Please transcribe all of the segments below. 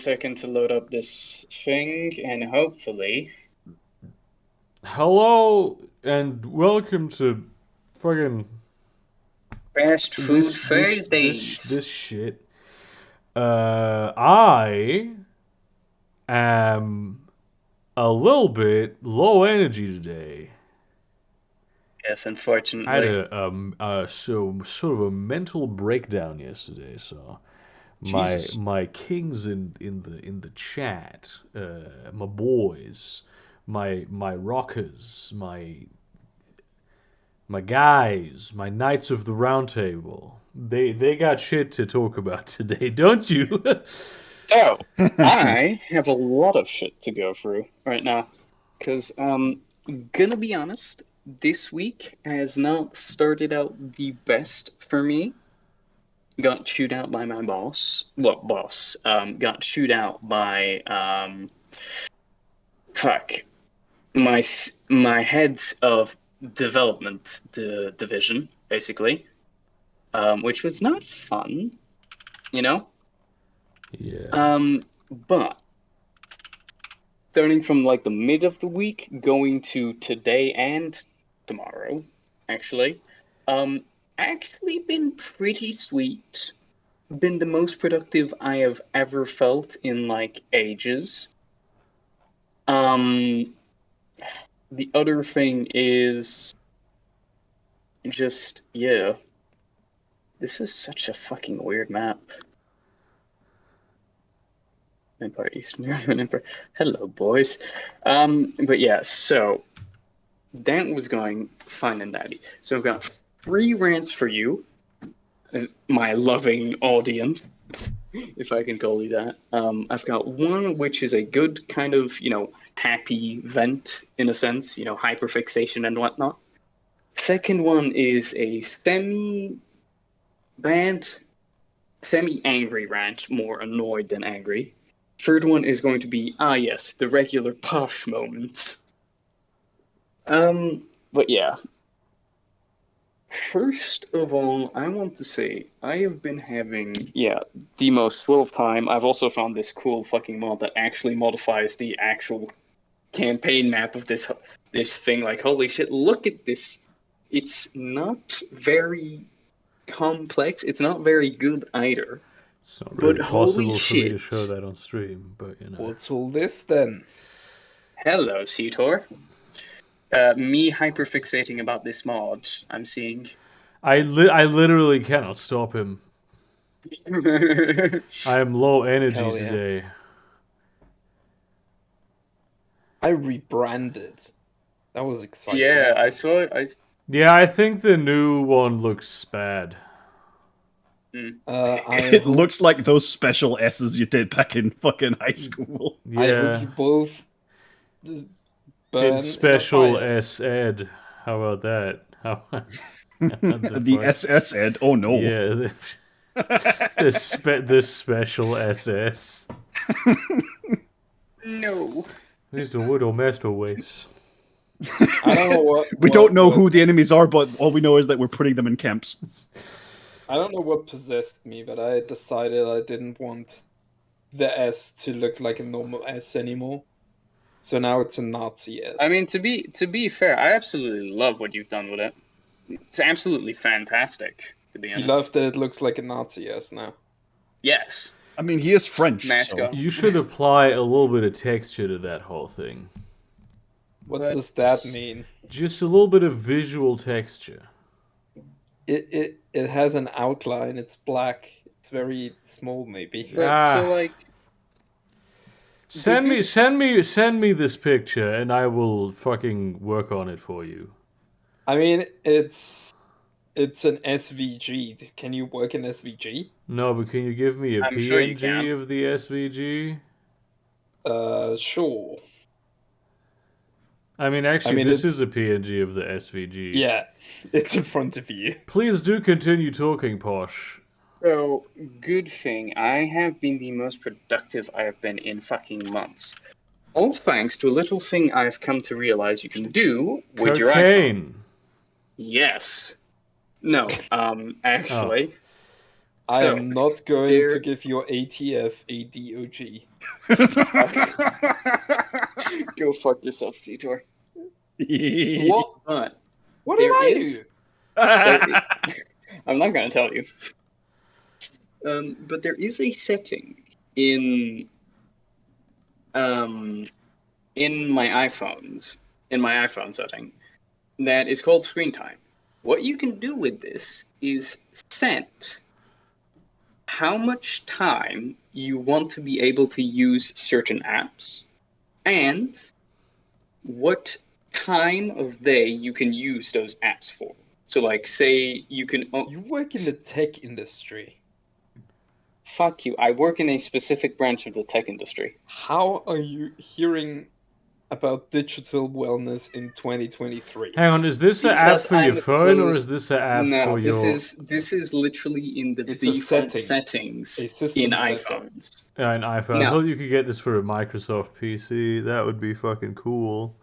second to load up this thing, and hopefully... Hello and welcome to fucking Fast Food this Thursdays. shit. I am a little bit low energy today. Yes, I had unfortunately. sort of a mental breakdown yesterday. So Jesus. my kings in the chat, my boys, my rockers, my guys, my knights of the round table. They got shit to talk about today, don't you? So, I have a lot of shit to go through right now. Because, gonna be honest, this week has not started out the best for me. Got chewed out by my boss. Well, boss. Got chewed out by, fuck. My head of development, the division, basically. Which was not fun, you know? Yeah. But starting from like the mid of the week, going to today and tomorrow, actually, actually been pretty sweet. Been the most productive I have ever felt in like ages. The other thing is just, yeah, this is such a fucking weird map. Empire, Eastern European Empire. Hello, boys. But yeah, so that was going fine and dandy. So I've got 3 rants for you, my loving audience, if I can call you that. I've got one which is a good kind of, happy vent in a sense, hyperfixation and whatnot. Second one is a semi-bad, semi-angry rant, more annoyed than angry. Third one is going to be, yes, the regular posh moments. But yeah. First of all, I want to say, I have been having, the most swell time. I've also found this cool fucking mod that actually modifies the actual campaign map of this thing. Like, holy shit, look at this. It's not very complex. It's not very good either. It's not But really holy possible for me to shit. show that on stream, but What's all this then? Hello, Cetor. Me hyperfixating about this mod, I'm seeing. I literally cannot stop him. I am low energy Hell yeah. today. I rebranded. That was exciting. Yeah, I saw it. Yeah, I think the new one looks bad. It looks like those special S's you did back in fucking high school. Yeah. I hope you both in special S Ed. How about that? The SS Ed. Oh no. Yeah. The special SS. No. These the Widow Master ways. I don't know what. We don't know who the enemies are, but all we know is that we're putting them in camps. I don't know what possessed me, but I decided I didn't want the S to look like a normal S anymore. So now it's a Nazi S. I mean, to be fair, I absolutely love what you've done with it. It's absolutely fantastic, to be honest. You love that it looks like a Nazi S now. Yes. I mean, he is French. Mascot. So. You should apply a little bit of texture to that whole thing. What does that mean? Just a little bit of visual texture. It has an outline. It's black. It's very small, maybe. But, so like, send me this picture, and I will fucking work on it for you. I mean, it's an SVG. Can you work in SVG? No, but can you give me a I'm sure you PNG can. of the SVG? Sure. I mean, actually, this is a PNG of the SVG. Yeah, it's in front of you. Please do continue talking, Posh. So, good thing, I have been the most productive I have been in fucking months. All thanks to a little thing I've come to realize you can do with your iPhone. Yes. No, actually. I So, am not going there- to give your ATF a DOG. Go fuck yourself, Seator. What? But What did there I is- do? I'm not going to tell you. But there is a setting in my iPhone setting, that is called screen time. What you can do with this is set how much time you want to be able to use certain apps, and what time of day you can use those apps for. So, like, say you can. You work in the tech industry. Fuck you. I work in a specific branch of the tech industry. How are you hearing about digital wellness in 2023? Hang on, is this an app Because for your I'm phone or closed- is this an app No, for this your is literally in the It's a default setting. settings A system in setting. iPhones. an iPhone? I No. thought you could get this for a Microsoft PC. That would be fucking cool.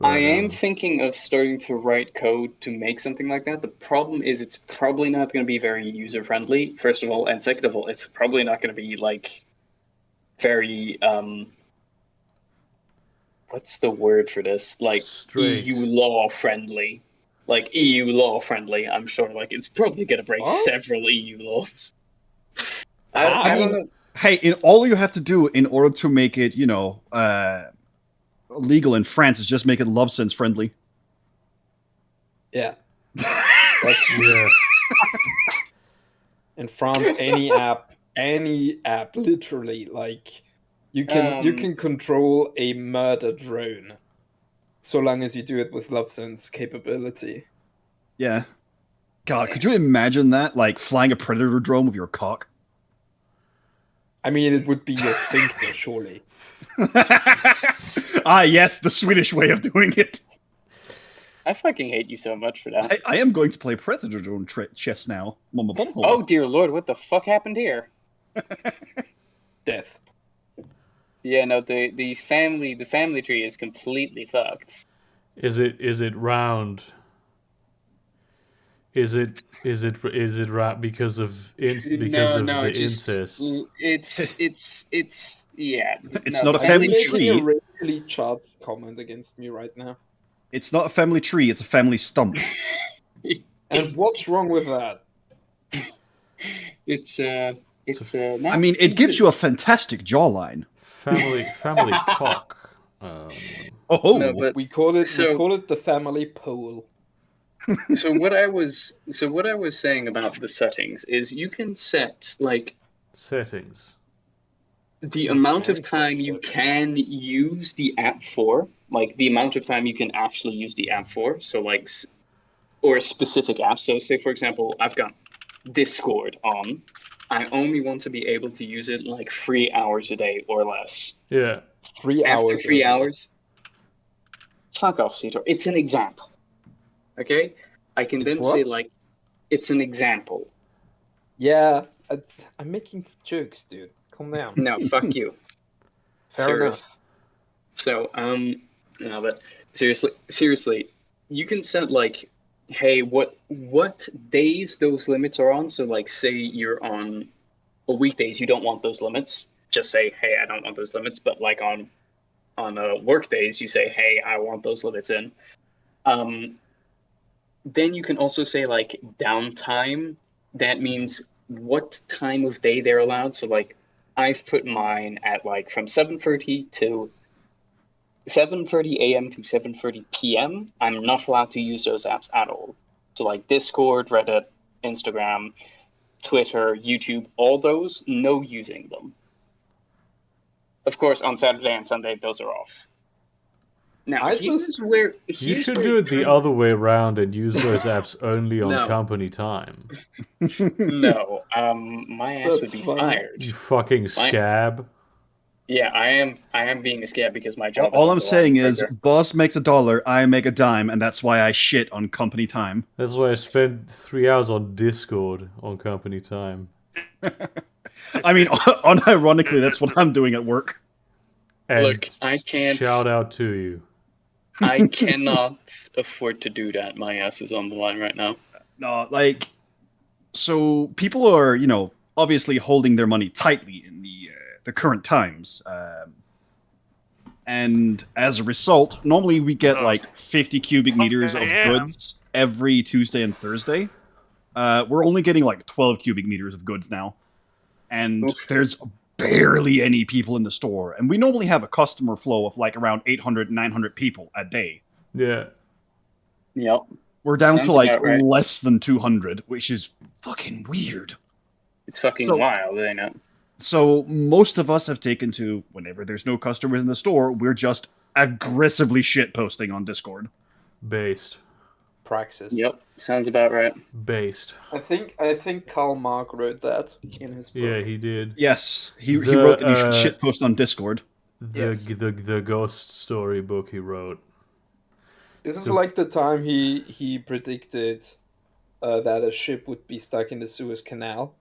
I am um, thinking of starting to write code to make something like that. The problem is it's probably not going to be very user friendly, first of all, and second of all, it's probably not going to be like very what's the word for this? Like Straight. EU law friendly. Like EU law friendly, I'm sure. Like it's probably going to break What? several EU laws. I I don't mean- know. Hey, all you have to do in order to make it, legal in France is just make it love sense friendly. Yeah. That's yeah. in France, any app, literally, like you can control a murder drone, so long as you do it with LoveSense capability. Yeah. God, could you imagine that? Like flying a predator drone with your cock? I mean, it would be your sphincter, surely. Yes, the Swedish way of doing it. I fucking hate you so much for that. I am going to play predator drone chess now. Mama bum Oh dear lord, what the fuck happened here? Death. Yeah, no, the family tree is completely fucked. Is it round? Is it round because of the incest? It's yeah. It's no, not a the family Making tree. a really charged comment against me right now. It's not a family tree, it's a family stump. And what's wrong with that? It's I mean, it gives you a fantastic jawline. Family cock. Oh, No, but We call it So- the family pole. so what I was saying about the settings is you can set like Settings. the You amount can of set time you settings. can use the app for, like the amount of time you can actually use the app for. So like, or a specific app. So say for example, I've got Discord on. I only want to be able to use it like 3 hours a day or less. Yeah. 3 After hours. 3 early. hours, fuck off, Cito. It's an example. Okay? I can It's then say what? like, it's an example. Yeah, I'm making jokes, dude. Calm down. No, fuck you. Fair serious. enough. So, no, but seriously, you can set like, hey, what days those limits are on. So, like, say you're on weekdays, you don't want those limits. Just say, hey, I don't want those limits. But like on work days, you say, hey, I want those limits in. Then you can also say like downtime. That means what time of day they're allowed. So like, I've put mine at like from 7:30 a.m. to 7:30 p.m. I'm not allowed to use those apps at all. So like Discord, Reddit, Instagram, Twitter, YouTube, all those, no using them. Of course, on Saturday and Sunday, those are off. Now, You You should do it the other way around and use those apps only on No. company time. No, my ass would That's be funny. fired. You fucking scab. Yeah, I am being a scab because my job. all is I'm on the saying line is, right there. boss makes $1, I make a dime, and that's why I shit on company time. That's why I spent 3 hours on Discord on company time. I mean, unironically, that's what I'm doing at work. And Look, I can't- shout out to you. I cannot afford to do that. My ass is on the line right now. No, like, So people are, obviously holding their money tightly in the current times. And as a result, normally we get like 50 cubic meters of goods every Tuesday and Thursday. We're only getting like 12 cubic meters of goods now. And there's barely any people in the store. And we normally have a customer flow of like around 800, 900 people a day. Yeah. Yep. We're down Sounds to like about right. less than 200, which is fucking weird. It's fucking wild, ain't it? So most of us have taken to, whenever there's no customers in the store, we're just aggressively shitposting on Discord. Based. Praxis. Yep, sounds about right. Based. I think Karl Marx wrote that in his book. Yeah, he did. Yes, he wrote that you should shitpost on Discord. The ghost story book he wrote. This is like the time he predicted that a ship would be stuck in the Suez Canal.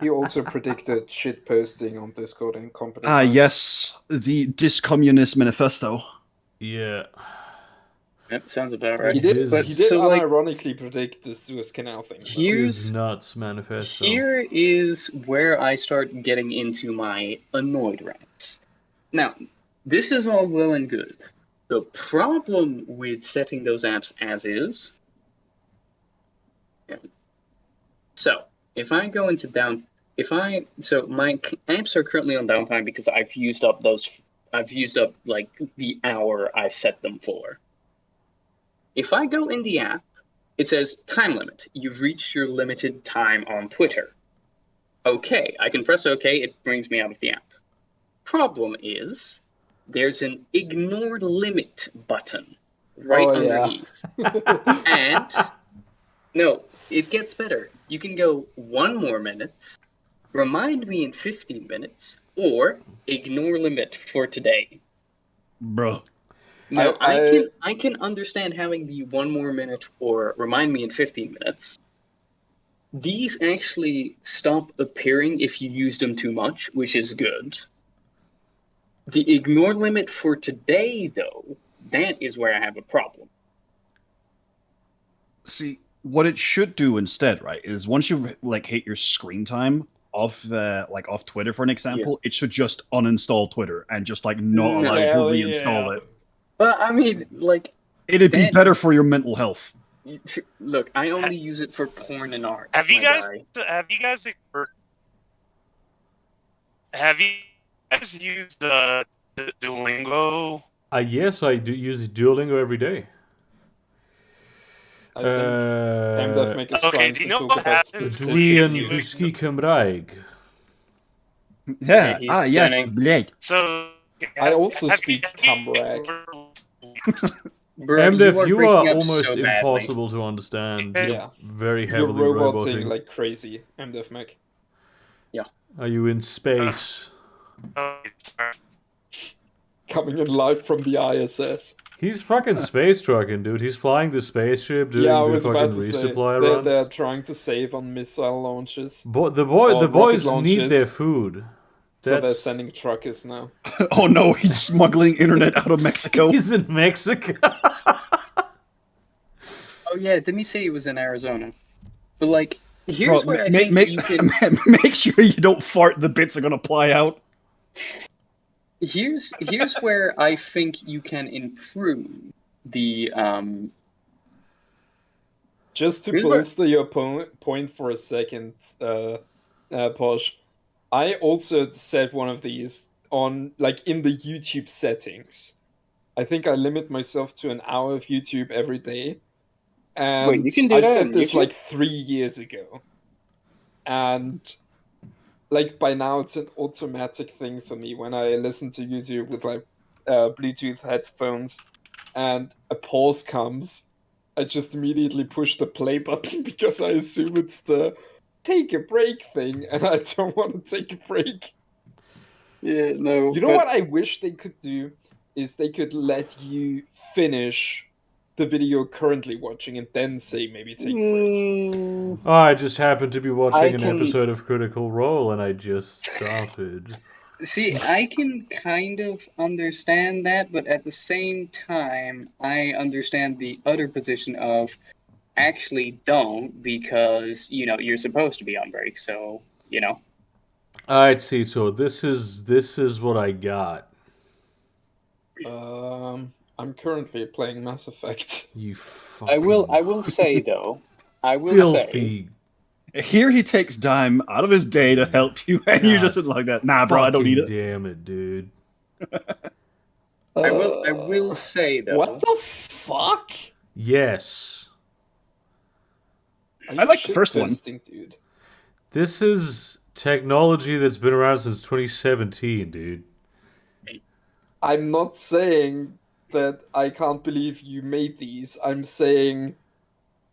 He also predicted shitposting on Discord and company. Yes, the Discommunist Manifesto. Yeah. Yep, sounds about right. He did so, unironically predict the Suez Canal thing. Here's Nuts Manifesto. Here is where I start getting into my annoyed rants. Now, this is all well and good. The problem with setting those apps as is... So, if I go into so my apps are currently on downtime because I've used up like the hour I've set them for. If I go in the app, it says time limit. You've reached your limited time on Twitter. Okay, I can press OK, it brings me out of the app. Problem is, there's an ignore limit button right underneath. Yeah. And no, it gets better. You can go 1 more minute, remind me in 15 minutes, or ignore limit for today. Bro. Now, I can understand having the 1 more minute or remind me in 15 minutes. These actually stop appearing if you use them too much, which is good. The ignore limit for today, though, that is where I have a problem. See, what it should do instead, right, is once you hit your screen time off Twitter, for an example, it should just uninstall Twitter and just not allow you to reinstall it. Well, I mean, it'd be better for your mental health. Look, I only use it for porn and art. Have you guys used the Duolingo? Yes, I do use Duolingo every day. I think MDF is trying do you to know talk what about happens? Dween Duski Cymraeg. Yeah, yes, Blake. So, I also speak Cymraeg. MDF, you are almost impossible to understand. Yeah. Very heavily You're roboting roboting. like crazy, MDF Mac. Yeah. Are you in space? Coming in live from the ISS. He's fucking space trucking, dude. He's flying the spaceship, doing the fucking resupply runs. They're trying to save on missile launches. The boys need their food. So they're sending truckers now. Oh no, he's smuggling internet out of Mexico. He's in Mexico. Oh yeah, didn't he say he was in Arizona? But here's where I think you can... make sure you don't fart. The bits are gonna fly out. Here's where I think you can improve the Just to bolster your point for a second, Posh. I also set one of these on in the YouTube settings. I think I limit myself to an hour of YouTube every day. And wait, you can do I that set this YouTube? 3 years ago. And by now it's an automatic thing for me when I listen to YouTube with Bluetooth headphones and a pause comes, I just immediately push the play button because I assume it's the take a break thing, and I don't want to take a break. Yeah, no. You know what I wish they could do is they could let you finish the video currently watching and then say maybe take a break. Oh, I just happened to be watching an episode of Critical Role and I just started. See, I can kind of understand that, but at the same time, I understand the other position of actually don't because, you're supposed to be on break, so, Alright, Cito, this is what I got. I'm currently playing Mass Effect. You fucking I will say, though, filthy Here he takes dime out of his day to help you, and you're just like that. Nah, bro, I don't need it. Damn it, dude. I will say, though. What the fuck? Yes. Are you I like the first one. shitposting, dude? This is technology that's been around since 2017, dude. I'm not saying that I can't believe you made these. I'm saying,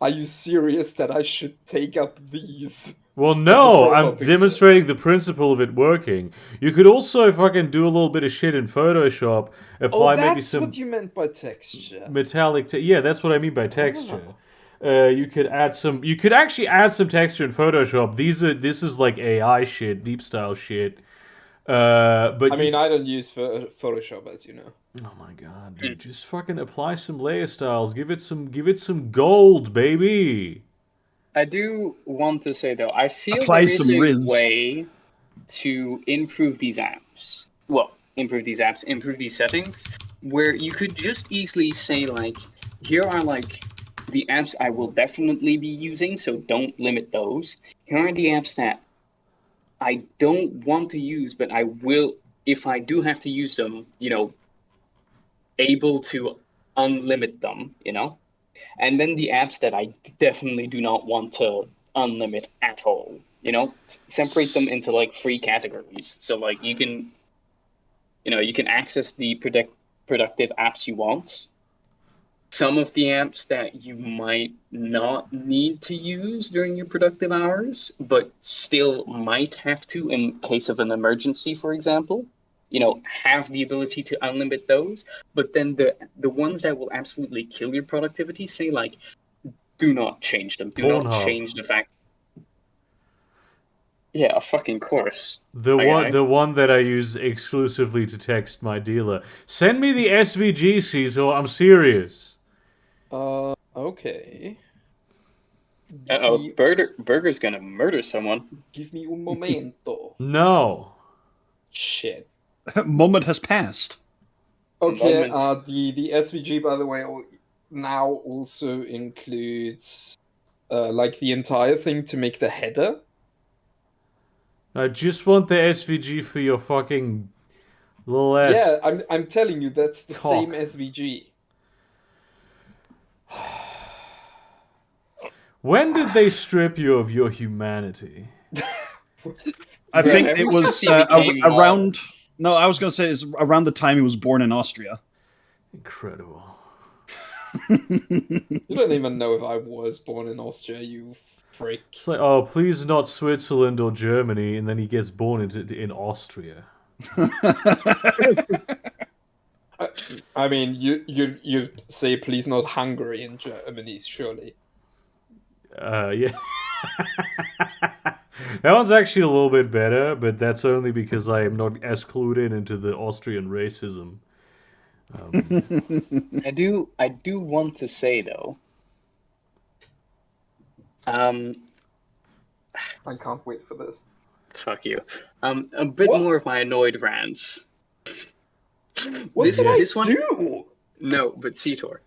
are you serious that I should take up these? Well, no, I'm picture. demonstrating the principle of it working. You could also fucking do a little bit of shit in Photoshop, apply that's maybe some what you meant by texture. metallic. Yeah, that's what I mean by texture. You could add some. You could actually add some texture in Photoshop. This is like AI shit, deep style shit. But I mean, I don't use Photoshop, as you know. oh my god, dude! Just fucking apply some layer styles. Give it some gold, baby. I do want to say, though, I feel Apply there is some a Riz. way to improve these apps. Well, improve these settings, where you could just easily say, like, here are, like, the apps I will definitely be using, so don't limit those. Here are the apps that I don't want to use, but I will, if I do have to use them, able to unlimit them, And then the apps that I definitely do not want to unlimit at all, separate them into like 3 categories. So like you can access the productive apps you want. Some of the apps that you might not need to use during your productive hours, but still might have to in case of an emergency, for example. Have the ability to unlimit those, but then the ones that will absolutely kill your productivity, say like, do not change them. Do not Pornhub. change the fact. Yeah, of fucking course. The one that I use exclusively to text my dealer. Send me the SVG, Cecil. I'm serious. Okay. Uh-oh, Burger's gonna murder someone. Give me un momento. No. Shit. Moment has passed. Okay, Moment. the SVG, by the way, now also includes like the entire thing to make the header. I just want the SVG for your fucking little ass. Yeah, I'm telling you, that's the cock. same SVG. When did they strip you of your humanity? I think ever it was since he became, around. No, I was going to say it's around the time he was born in Austria. Incredible. You don't even know if I was born in Austria, you freak. It's like, oh, please not Switzerland or Germany, and then he gets born in Austria. I mean, you say please not Hungary in Germany, surely. Yeah. That one's actually a little bit better, but that's only because I am not as clued into the Austrian racism. I do want to say though. I can't wait for this. Fuck you. A bit What? more of my annoyed rants. What This- did I this one- do? No, but Citor,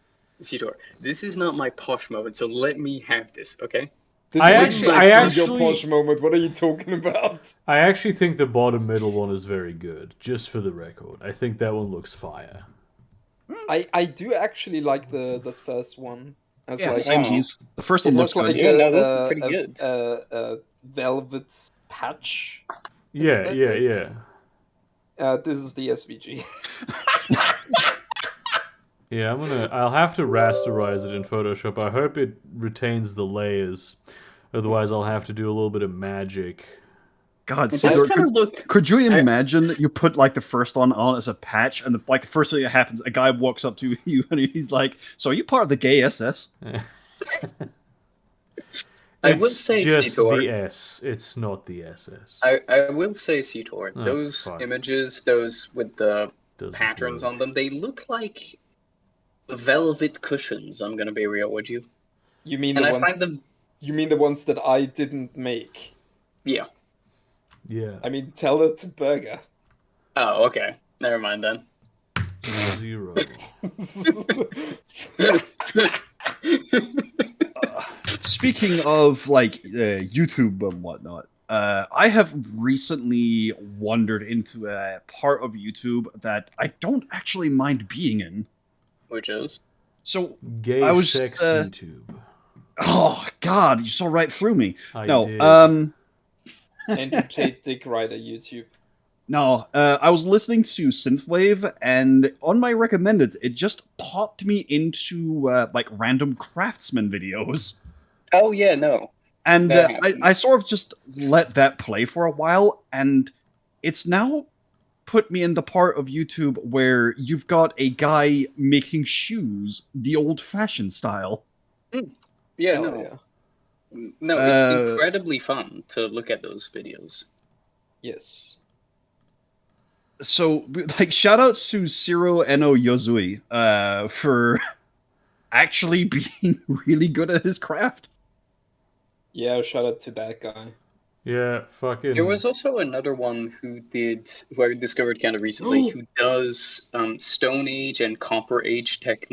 this is not my posh moment, so let me have this, okay? This I is actually- exactly your posh moment. What are you talking about? I actually think the bottom middle one is very good, just for the record. I think that one looks fire. I do actually like the first one. As Yeah, like, samesies. The first one it looks has like good. Yeah, no, those are pretty good. A velvet patch. Yeah, Aesthetic. yeah. This is the SVG. Yeah, I'll have to rasterize it in Photoshop. I hope it retains the layers. Otherwise, I'll have to do a little bit of magic. God, It Sidor, does kind of look. could you imagine that you put like the first one on as a patch, and the first thing that happens, a guy walks up to you and he's like, "So are you part of the gay SS?" I will It's say, just Citor, the S. It's not the SS. I will say, Citor, Oh, those fuck. images, those with the Doesn't patterns work. on them, they look like velvet cushions. I'm gonna be real with you. You mean and the I ones? find them. You mean the ones that I didn't make? Yeah. Yeah. I mean, tell it to Burger. Oh, okay. Never mind then. 0. Speaking of like YouTube and whatnot, I have recently wandered into a part of YouTube that I don't actually mind being in. Which is. So Gay I was sex YouTube. oh god, you saw right through me. I No, did. Entertain Dick Rider YouTube. No, I was listening to Synthwave, and on my recommended, it just popped me into like random craftsman videos. Oh yeah, no. And That happens. I sort of just let that play for a while, and it's now put me in the part of YouTube where you've got a guy making shoes the old-fashioned style. Yeah, Hell no. yeah. No, it's incredibly fun to look at those videos. Yes. So, like, shout outs to Ciro Eno Yozui for actually being really good at his craft. Yeah, shout out to that guy. Yeah, fucking. There was also another one who I discovered kind of recently, who does Stone Age and Copper Age tech.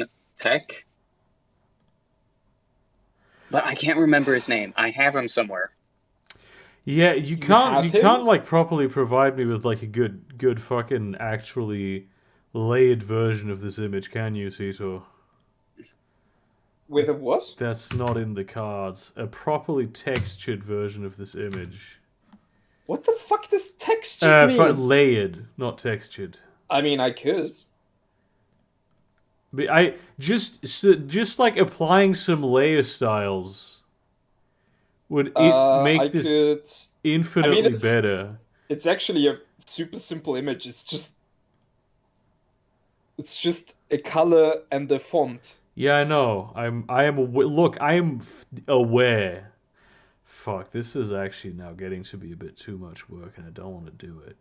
But I can't remember his name. I have him somewhere. Yeah, you can't have him? like properly provide me with like a good fucking actually layered version of this image, can you, Cito? With a what? That's not in the cards. A properly textured version of this image. What the fuck does texture mean? Layered, not textured. I mean, I could. But I just like applying some layer styles would make I this could. infinitely it's- better. It's actually a super simple image. It's just a color and a font. Yeah, I know. I am look. I am aware. Fuck, this is actually now getting to be a bit too much work, and I don't want to do it.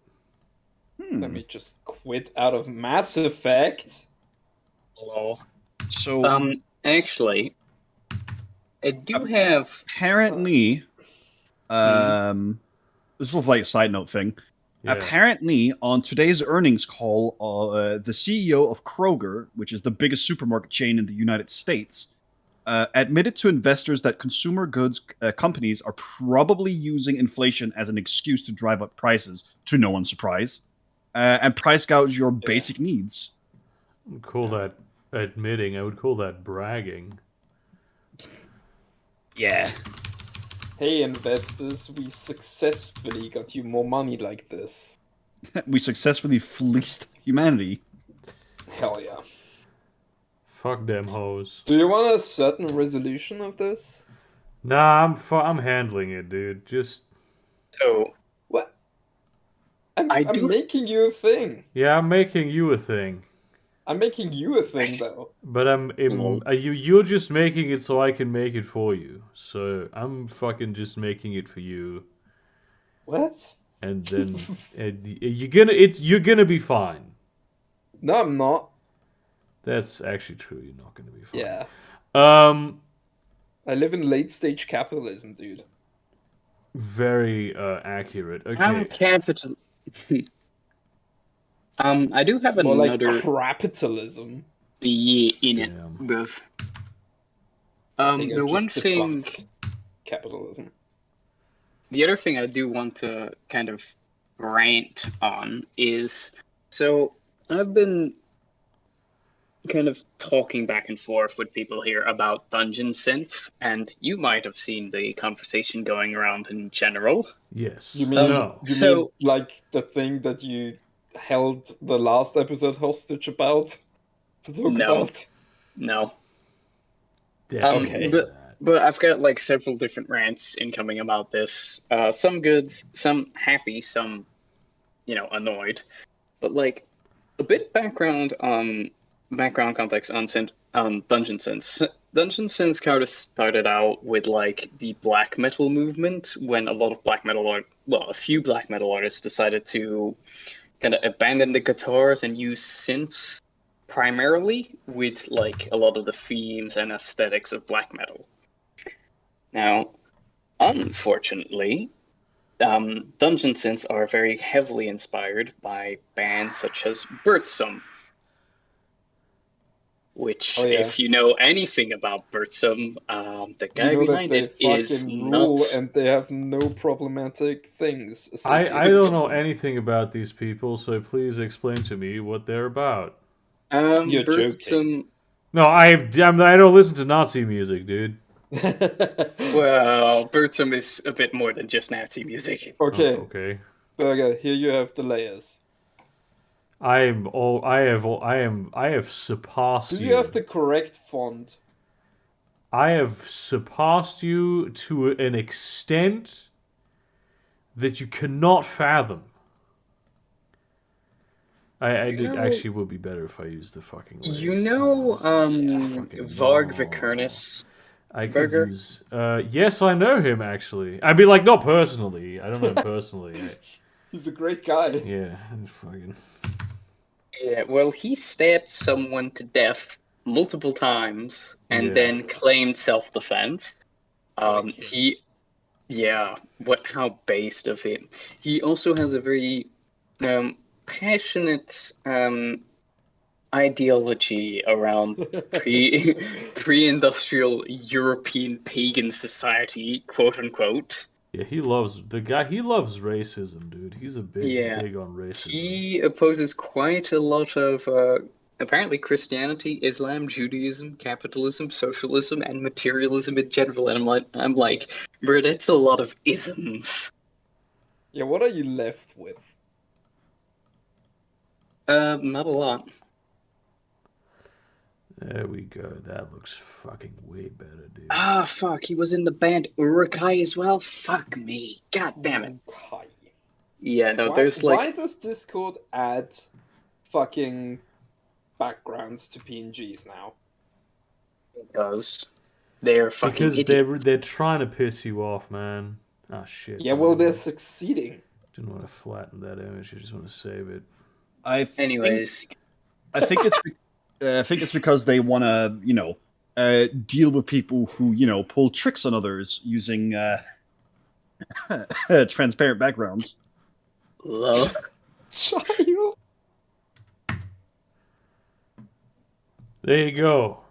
Let me just quit out of Mass Effect. Hello. So, Actually, I do have. apparently, this is like a side note thing. Yeah. Apparently, on today's earnings call, the CEO of Kroger, which is the biggest supermarket chain in the United States, admitted to investors that consumer goods companies are probably using inflation as an excuse to drive up prices, to no one's surprise, and price gouge your basic needs. I would call that admitting. I would call that bragging. Yeah. Hey investors, we successfully got you more money like this. We successfully fleeced humanity. Hell yeah. Fuck them hoes. Do you want a certain resolution of this? Nah, I'm handling it, dude. Just So, What? I'm I do- making you a thing. yeah, I'm making you a thing. I'm making you a thing though. But you're just making it so I can make it for you. So I'm fucking just making it for you, What? and then you're gonna be fine. No, I'm not. That's actually true. You're not gonna be fine. Yeah. I live in late stage capitalism, dude. Very accurate. Okay. I'm capital. I do have More like another capitalism. in it, Damn. both. I think The I've one just thing, debunked capitalism. the other thing I do want to kind of rant on is, so I've been kind of talking back and forth with people here about Dungeon Synth, and you might have seen the conversation going around in general. Yes. You mean no? you So- mean like the thing that you held the last episode hostage about to talk No. about? No. Definitely Okay. that. But I've got like several different rants incoming about this. Some good, some happy, some, annoyed. But like a bit background context on Dungeon Synth. Dungeon Synth kind of started out with like the black metal movement when a lot of a few black metal artists decided to kind of abandon the guitars and use synths primarily with like a lot of the themes and aesthetics of black metal. Now, unfortunately, Dungeon Synths are very heavily inspired by bands such as Birdsum, which, if you know anything about Birdsum, the guy behind it is rule nuts. and they have no problematic things. I don't know anything about these people, so please explain to me what they're about. You're Birdsum. joking. No, I don't listen to Nazi music, dude. Well, Birdsum is a bit more than just Nazi music. Okay, Okay. Burger, here you have the layers. I have surpassed you. Do you have the correct font? I have surpassed you to an extent that you cannot fathom. Actually would be better if I used the fucking layers. You know, Varg Vikernes? I could Burger? use. Yes, I know him actually. I mean, like, not personally. I don't know him personally. He's a great guy. Yeah, fucking. Yeah, well, he stabbed someone to death multiple times and Yeah. then claimed self-defense. How based of him. He also has a very passionate ideology around pre-industrial European pagan society, quote unquote. Yeah, he loves racism, dude. He's big on racism. He opposes quite a lot of apparently Christianity, Islam, Judaism, capitalism, socialism, and materialism in general. And I'm like, bro, that's a lot of isms. Yeah, what are you left with? Not a lot. There we go. That looks fucking way better, dude. Ah, fuck. He was in the band Urukai as well. Fuck me. God damn it. Okay. Yeah, no, Why does Discord add fucking backgrounds to PNGs now? Because they're fucking idiots. They're trying to piss you off, man. Ah, shit. Yeah, well, they're succeeding. Didn't want to flatten that image. I just want to save it. I think it's because they want to, deal with people who, pull tricks on others using transparent backgrounds. Love. Child. There you go.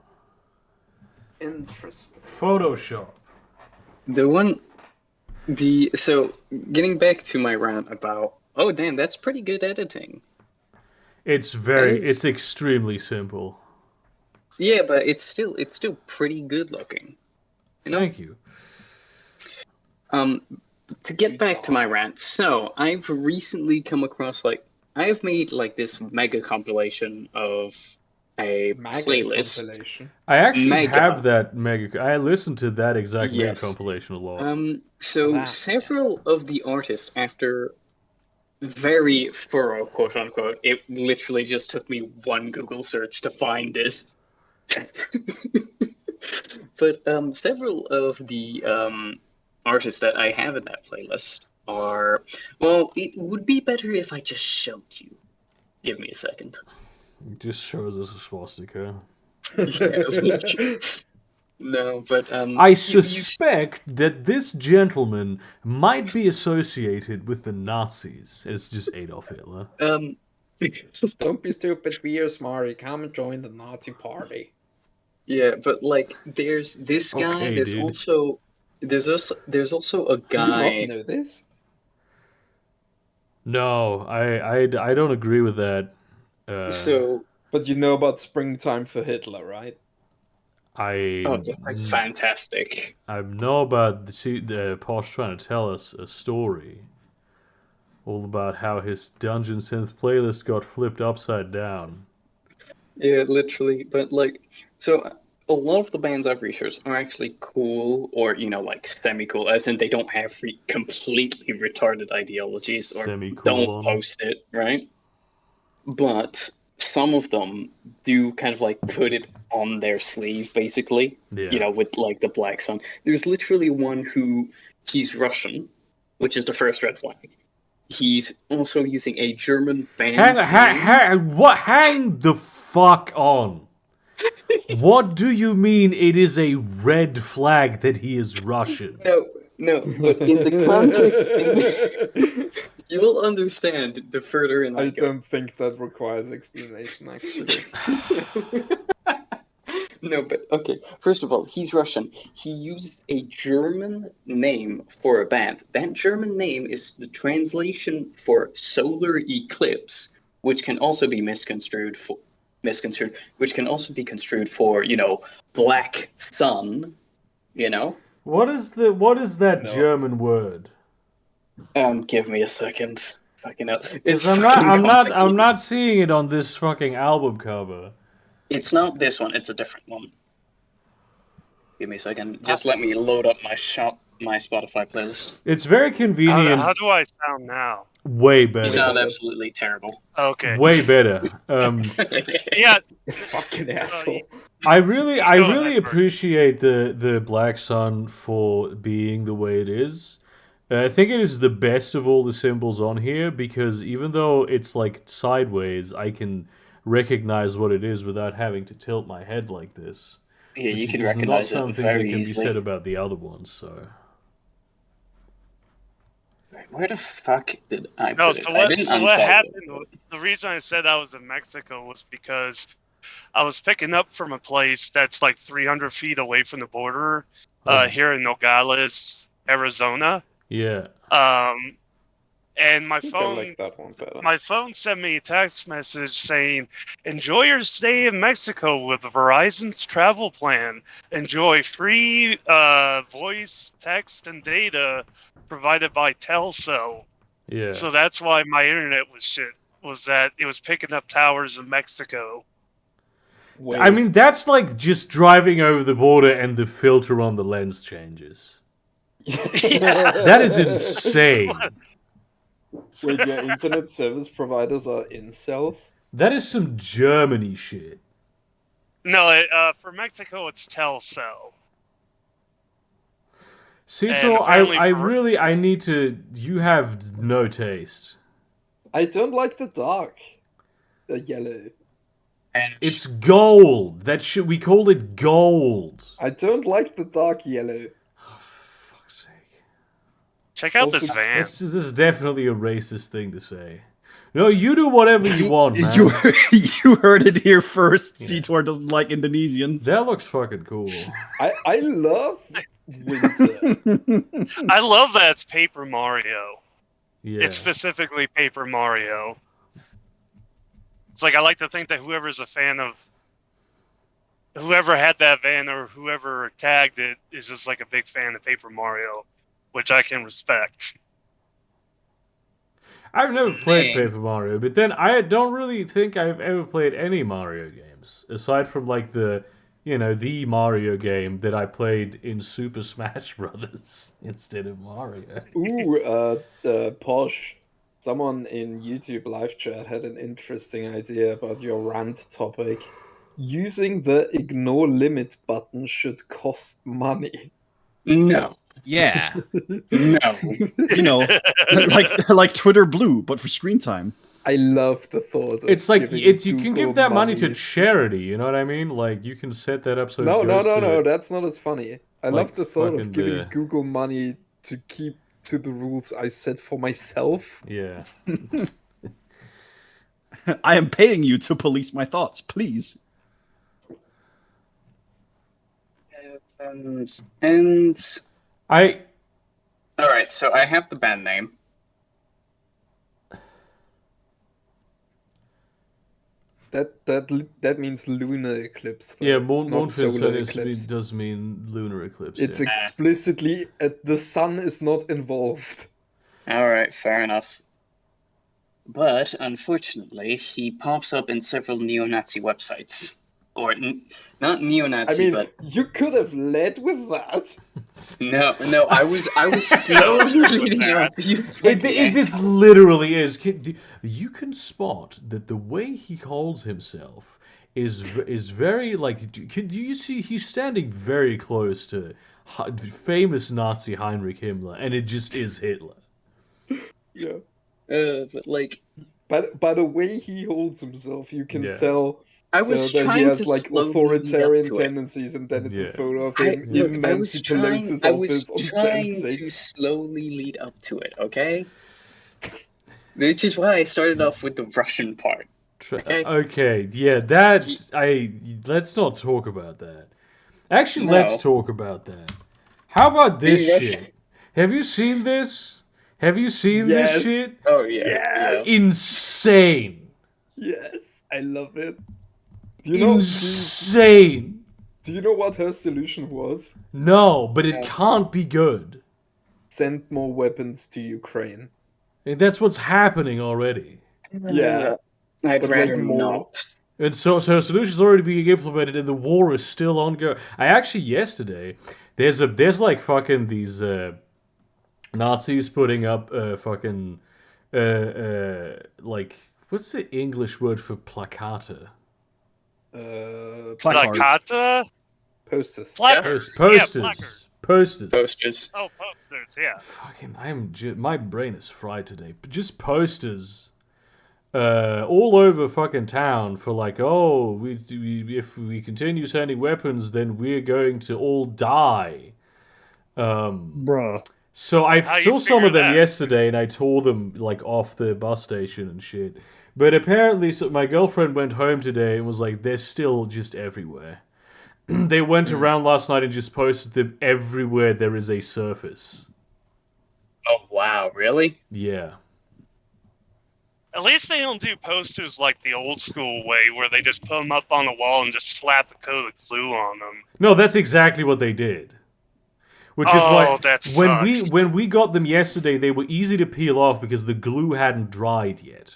Interesting. Photoshop. So getting back to my rant about, oh damn, that's pretty good editing. It's extremely simple. Yeah, but it's still pretty good looking. Thank you. To get back to my rant, so I've recently come across I have made this mega compilation of a playlist. Compilation. I actually have that mega. I listened to that exact mega compilation a lot. Several of the artists, after very thorough, quote unquote, it literally just took me one Google search to find this. But several of the artists that I have in that playlist are, well, it would be better if I just showed you. Give me a second. It just shows us a swastika. No, but I suspect that this gentleman might be associated with the Nazis. It's just Adolf Hitler. Don't be stupid, be smart. Come and join the Nazi party. Yeah, but there's this guy. Okay, there's dude. also a guy. Do you not know this? No, I don't agree with that. But you know about Springtime for Hitler, right? That's fantastic. I know about the Posh trying to tell us a story. All about how his Dungeon Synth playlist got flipped upside down. Yeah, literally. But so a lot of the bands I've researched are actually cool, or semi-cool, as in they don't have completely retarded ideologies or don't post it, right? But some of them do kind of put it on their sleeve, basically. Yeah. With the Black Sun. There's literally one he's Russian, which is the first red flag. He's also using a German band. Hang the fuck on. What do you mean it is a red flag that he is Russian? No, but in the context, you'll understand the further in I I go. don't think that requires explanation, actually. No, but okay. First of all, he's Russian. He used a German name for a band. That German name is the translation for solar eclipse, which can also be misconstrued, which can also be construed for, black sun, What is that No. German word? Give me a second. Fucking hell. Because It's I'm fucking not seeing it on this fucking album cover. It's not this one, it's a different one. Give me a second. Just let me load up my Spotify playlist. It's very convenient. How do I sound now? Way You better. sound absolutely terrible. Okay. Way better. Yeah. Fucking asshole. I really ahead, Bert. appreciate the Black Sun for being the way it is. I think it is the best of all the symbols on here because even though it's like sideways, I can recognize what it is without having to tilt my head like this. Yeah, you Which can is recognize not it something very that can easily. be said about the other ones. So Where the fuck did I No, put it? so I what, didn't so what unfollow happened, the reason I said I was in Mexico was because I was picking up from a place that's like 300 feet away from the border here in Nogales, Arizona. yeah, And my I think I phone, like that one better. my phone sent me a text message saying, "Enjoy your stay in Mexico with Verizon's travel plan. Enjoy free voice, text, and data provided by Telcel." yeah. So that's why my internet was shit. Was that it was picking up towers in Mexico? Wait, I mean, that's like just driving over the border and the filter on the lens changes. That is insane. Wait, your internet service providers are incels? That is some Germany shit. No, for Mexico it's Telcel. Cito, apparently I need to. You have no taste. I don't like the dark. The yellow. And It's gold. That shit. We called it gold. I don't like the dark yellow. Oh, for fuck's sake. Check out Also, this van. This is definitely a racist thing to say. No, you do whatever you want, man. You heard it here first. Yeah. Citor doesn't like Indonesians. That looks fucking cool. I love winter. I love that it's Paper Mario. Yeah. It's specifically Paper Mario. It's like I like to think that whoever's a fan of whoever had that van or whoever tagged it is just like a big fan of Paper Mario, which I can respect. I've never played Man. Paper Mario, but then I don't really think I've ever played any Mario games aside from like the Mario game that I played in Super Smash Brothers instead of Mario. Ooh, Posh. Someone in YouTube live chat had an interesting idea about your rant topic. Using the ignore limit button should cost money. no, Yeah, no. like Twitter Blue, but for screen time. I love the thought. Of It's like giving you can Google give that money to money. charity. You know what I mean? Like you can set that up so. No, it no, goes no, to, no. That's not as funny. I like, love the thought fucking of giving the- Google money to keep to the rules I set for myself. Yeah. I am paying you to police my thoughts, please. And I all right, so I have the band name. That means lunar eclipse. Though, yeah, not Moonfist solar eclipse. does mean lunar eclipse. It's yeah. explicitly the sun is not involved. All right, fair enough. But unfortunately, he pops up in several neo-Nazi websites, or not neo-Nazi, I mean, but you could have led with that. no. I was slowly reading out. This literally is. You can spot that the way he holds himself is very like. Do you see? He's standing very close to famous Nazi Heinrich Himmler, and it just is Hitler. Yeah. But like, By the way he holds himself, you can Yeah. tell I was that he trying has to like slowly lead up authoritarian to it. tendencies, and then it's Yeah. a photo of I, him look, in I was Nancy trying. Pelosi's I was office on trying Gen to 6. slowly lead up to it. Okay, which is why I started off with the Russian part. Okay. Okay, yeah, let's not talk about that. Actually, let's No, talk about that. How about this being Russian. shit? Have you seen this? Have you seen this Yes. shit? Oh yeah, Yes. Insane. Yes, I love it. Do you know? Insane. Do you know what her solution was? No, but it No. can't be good. Send more weapons to Ukraine. And that's what's happening already. Yeah, I'd but, rather like, more. not. And so solutions already being implemented, and the war is still ongoing. I actually yesterday there's like fucking these Nazis putting up fucking like what's the English word for placata? Placards. Plakata? Posters. Placards. Yeah, Posters. placards. Posters. Posters. Oh, posters, yeah. Fucking, my brain is fried today. But just posters, all over fucking town for like, oh, if we continue sending weapons, then we're going to all die. Bruh. So I How you saw some figure of them that? yesterday, and I tore them like off the bus station and shit. But apparently, so my girlfriend went home today and was like, they're still just everywhere. They went around last night and just posted them everywhere there is a surface. Oh wow, really? Yeah. At least they don't do posters like the old school way, where they just put them up on the wall and just slap a coat of glue on them. No, that's exactly what they did. Which is Oh, why that when sucks. we got them yesterday, they were easy to peel off because the glue hadn't dried yet.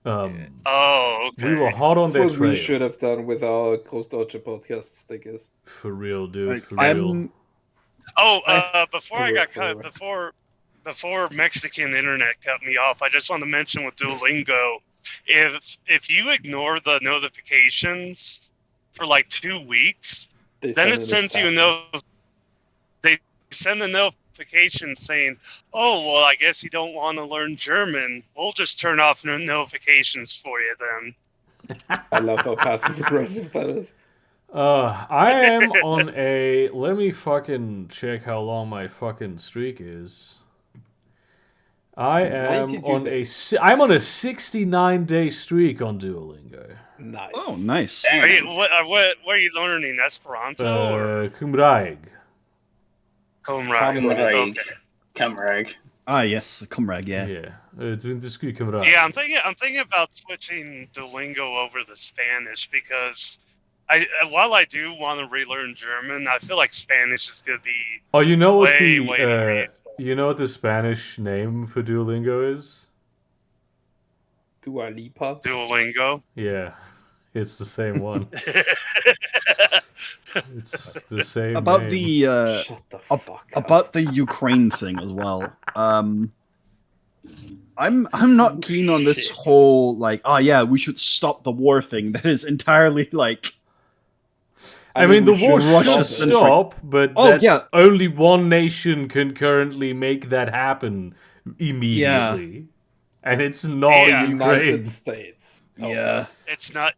Oh, okay. We were hot on That's their what trail. we should have done with our Ghost Archer podcast stickers. For real, dude. Like, For real. Before I got cut, before Mexican internet cut me off, I just want to mention with Duolingo, if you ignore the notifications for like 2 weeks, They then send it an sends you a assassin. They send a notification saying, "Oh, well, I guess you don't want to learn German. We'll just turn off notifications for you then." I love how passive aggressive that is. I am on a. Let me fucking check how long my fucking streak is. I am 92 on days. I'm on a 69-day streak on Duolingo. Nice. Oh, nice. Damn. What are you learning? Esperanto or Cymraeg. Comrade? Cymraeg. Okay. Cymraeg. Ah, yes, Cymraeg, yeah. Yeah. Dwi'n dysgu Cymraeg. Yeah, I'm thinking about switching Duolingo over to Spanish because while I do want to relearn German, I feel like Spanish is gonna be Oh, you know what way the you know what the Spanish name for Duolingo is? Dua Lipa. Duolingo. Yeah, it's the same one. It's the same. About name. the Shut the fuck up. about the Ukraine thing as well. I'm not keen on this Shit. whole like, oh yeah, we should stop the war thing. That is entirely like, I mean, the we war should should Russia-centric. stop, but Oh, that's yeah. only one nation can currently make that happen immediately, and it's not Yeah. Ukraine. United States. Oh, yeah, It's not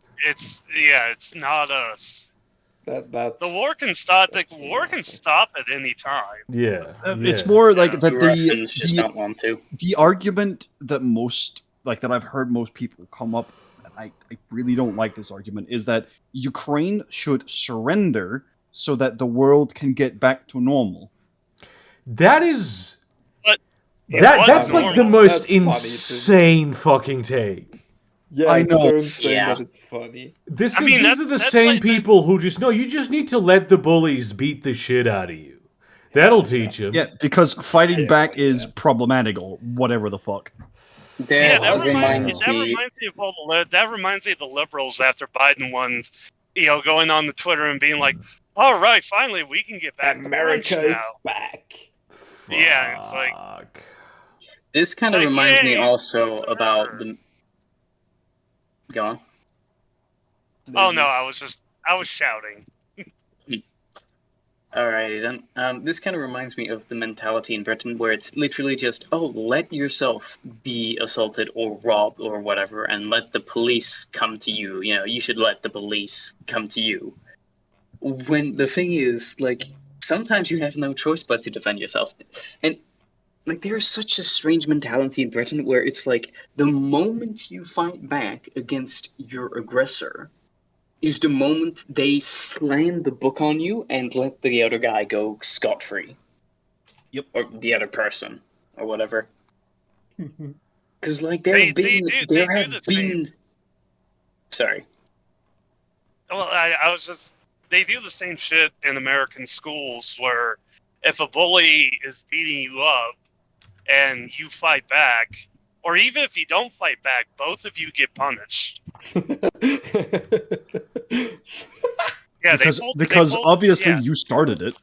us. That's The war can stop. The war can stop at any time. Yeah, it's yeah. more like Yeah. that The the Russians just the don't want to. the argument that that I've heard most people come up, and I really don't like this argument, is that Ukraine should surrender so that the world can get back to normal. That is But that's like the normal? most That's funny, dude. insane fucking take. yeah, I it's know. so insane Yeah. that it's funny. These I mean, are the that's same like- people who just no. You just need to let the bullies beat the shit out of you. That'll teach them. Yeah, because fighting Yeah, back is yeah. problematic or whatever the fuck. Yeah, that reminds me. reminds That me. reminds me of all that reminds me of the liberals after Biden won. Going on the Twitter and being like, "All right, finally we can get back to America lunch is now." back. Yeah, it's like- Fuck. This kind of Like, reminds me yay, also sure. about the. Go on. Oh no, I was shouting. Alrighty then. This kind of reminds me of the mentality in Britain where it's literally just, oh, let yourself be assaulted or robbed or whatever, and let the police come to you. You know, you should let the police come to you. When the thing is, like, sometimes you have no choice but to defend yourself. And, like, there's such a strange mentality in Britain where it's like, the moment you fight back against your aggressor, is the moment they slam the book on you and let the other guy go scot-free. Yep. Or the other person, or whatever. Because, like, They do the same. Sorry. Well, I was just... They do the same shit in American schools where if a bully is beating you up and you fight back, or even if you don't fight back, both of you get punished. Yeah, because obviously you started it.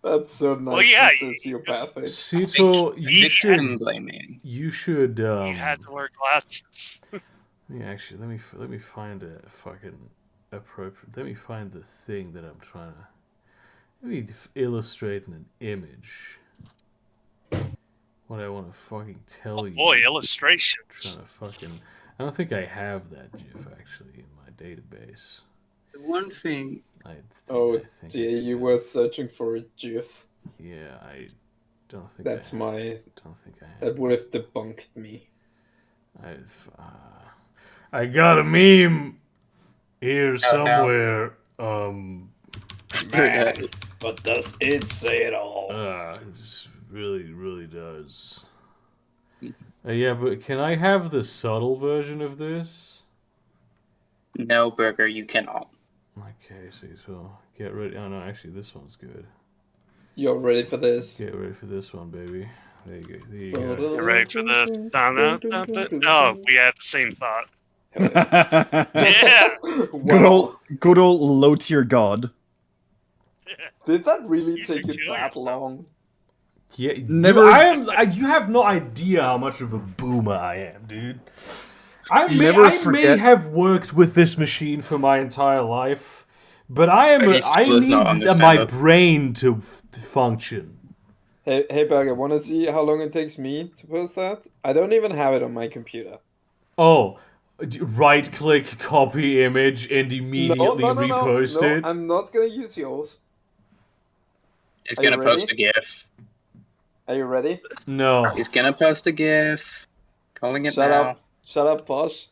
That's so nice. Well, yeah, sociopathic. Cito, you should. Blaming. You should. you had to wear glasses. Yeah, actually, let me find a fucking appropriate. Let me find the thing that I'm trying to. Let me illustrate in an image. What I want to fucking tell you. Boy, illustrations. Trying to fucking. I don't think I have that GIF actually in my database. The one thing... Oh, dear, you were searching for a GIF. Yeah, I don't think That's I my... don't think I have. That would have debunked me. I got a meme here somewhere. But does it say it all? It just really does. Yeah, but can I have the subtle version of this? No, Burger, you cannot. Okay, so get ready. Oh no, actually, this one's good. You're ready for this? Get ready for this one, baby. There you go. You ready for this? Oh, we had the same thought. Yeah. Wow. Good old low tier god. Did that really You take should it kill that yourself. long? Yeah, Never- You have no idea how much of a boomer I am, dude. I Never may forget- have worked with this machine for my entire life, but I does not need understand my that. brain to function. Hey, Berger, wanna see how long it takes me to post that? I don't even have it on my computer. Oh, right click, copy image, and immediately repost no, it. I'm not gonna use yours. He's Are you gonna post ready? a GIF. Are you ready? No. He's gonna post a GIF. Calling it Shut now. up. Shut up, Posh.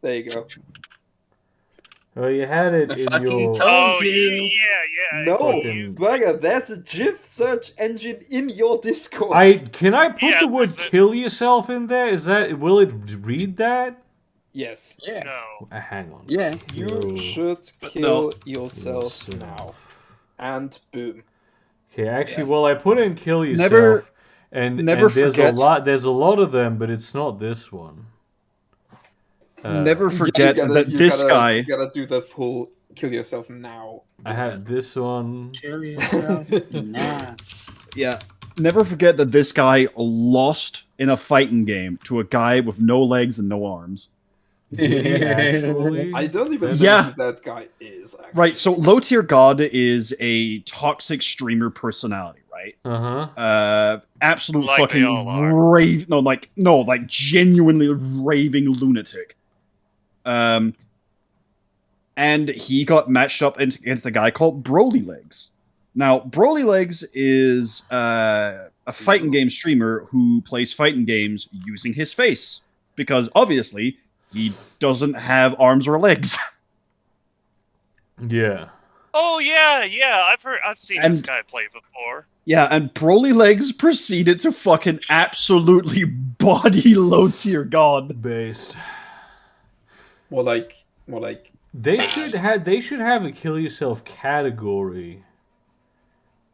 There you go. Oh, you had it I in fucking your. told Oh, you. yeah. No, Fucking- Berger, there's a GIF search engine in your Discord. Can I put Yeah, the word there's a- "kill yourself" in there? Will it read that? Yes. Yeah. No. Hang on. Yeah. You Kill should But kill no. yourself now. yourself. And boom. Okay, actually, well, I put in "kill yourself," Never- and never there's forget- There's a lot of them, but it's not this one. Never Yeah, forget that this guy. You gotta do the full kill yourself now. I have this one. Kill yourself now. Yeah. Never forget that this guy lost in a fighting game to a guy with no legs and no arms. Did he actually? I don't even Yeah. know who that guy is. Actually. Right, so low tier god is a toxic streamer personality, right? Absolute Like fucking they all are. like genuinely raving lunatic. And he got matched up against a guy called Broly Legs. Now, Broly Legs is a fighting game streamer who plays fighting games using his face. Because obviously, he doesn't have arms or legs. Yeah. Oh yeah. I've seen this guy play before. Yeah, and Broly Legs proceeded to fucking absolutely body low tier god. Based. More like. They Fast. should have a kill yourself category.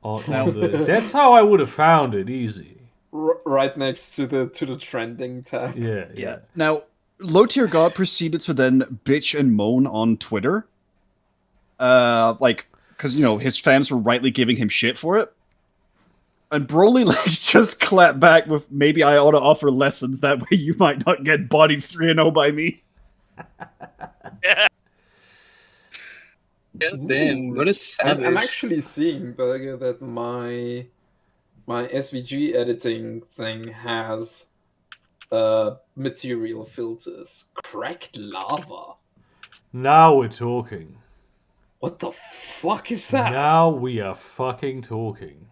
On the. That's how I would have found it easy. Right next to the trending tab. Yeah. Now, low tier god proceeded to then bitch and moan on Twitter. Because, his fans were rightly giving him shit for it. And Broly Legs just clapped back with, maybe I ought to offer lessons, that way you might not get bodied 3-0 by me. God damn, what a savage. I'm actually seeing, Berger, that my SVG editing thing has material filters. Cracked lava. Now we're talking. What the fuck is that? Now we are fucking talking.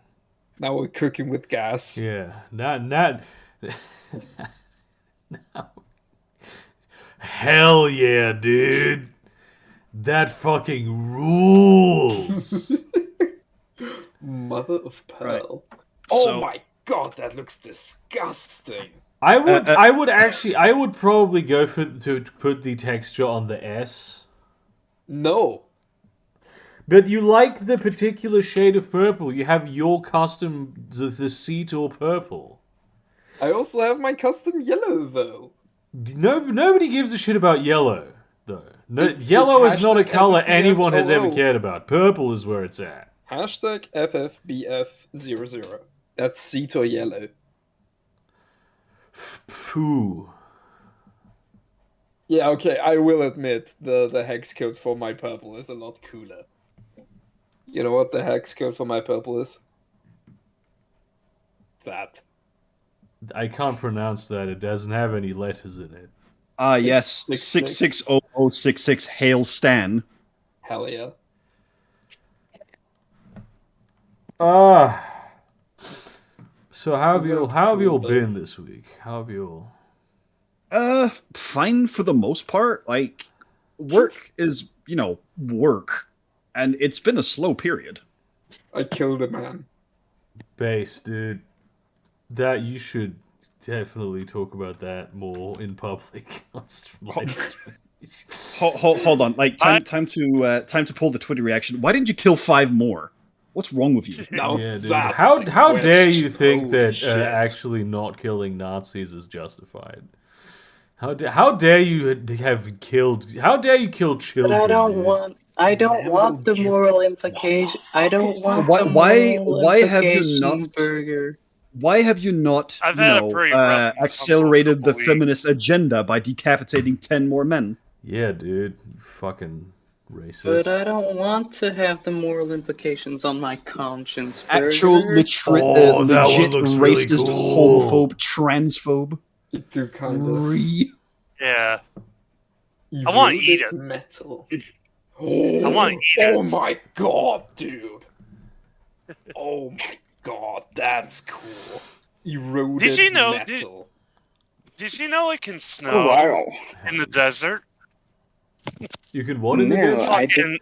Now we're cooking with gas. Yeah. Now. Hell yeah, dude. That fucking rules. Mother of pearl. Right. Oh So- my god, that looks disgusting. I would probably go to put the texture on the S. No. But you like the particular shade of purple. You have your custom, the Cetor purple. I also have my custom yellow, though. Nobody gives a shit about yellow, though. No, It's yellow is not a hashtag color anyone has ever FFBFOO. cared about. Purple is where it's at. Hashtag FFBF00. That's Cetor yellow. Phew. Yeah, okay, I will admit the hex code for my purple is a lot cooler. You know what the hex code for my purple is? It's that. I can't pronounce that. It doesn't have any letters in it. Yes, 660066 Hail Stan. Hell yeah. So how have you all been this week? How have you all? Fine for the most part. Like, work is, work. And it's been a slow period. I killed a man. Base, dude. That you should definitely talk about that more in public. Hold on. Like, time to pull the Twitter reaction. Why didn't you kill 5 more? What's wrong with you? No, Yeah, dude. that's How a dare you question. think Holy that shit. actually not killing Nazis is justified? How dare you have killed? How dare you kill children? But I don't Never want the ju- moral implication. I don't is want that? the Why- moral why have you not- implications, Burger. Why have you not, I've had a pretty rough accelerated the couple feminist weeks. agenda by decapitating 10 more men? Yeah, dude. You fucking racist. But I don't want to have the moral implications on my conscience, Burger. Actual Oh, that one legit looks really racist, cool. homophobe, transphobe. You do kind of. Yeah. I wanna eat it. Metal. I want to eat Oh it. my god, dude. Oh my god, that's cool. Eroded Did you know- metal. Did you know it can snow Oh, wow. in the desert? You can what in the No, desert? I Fucking,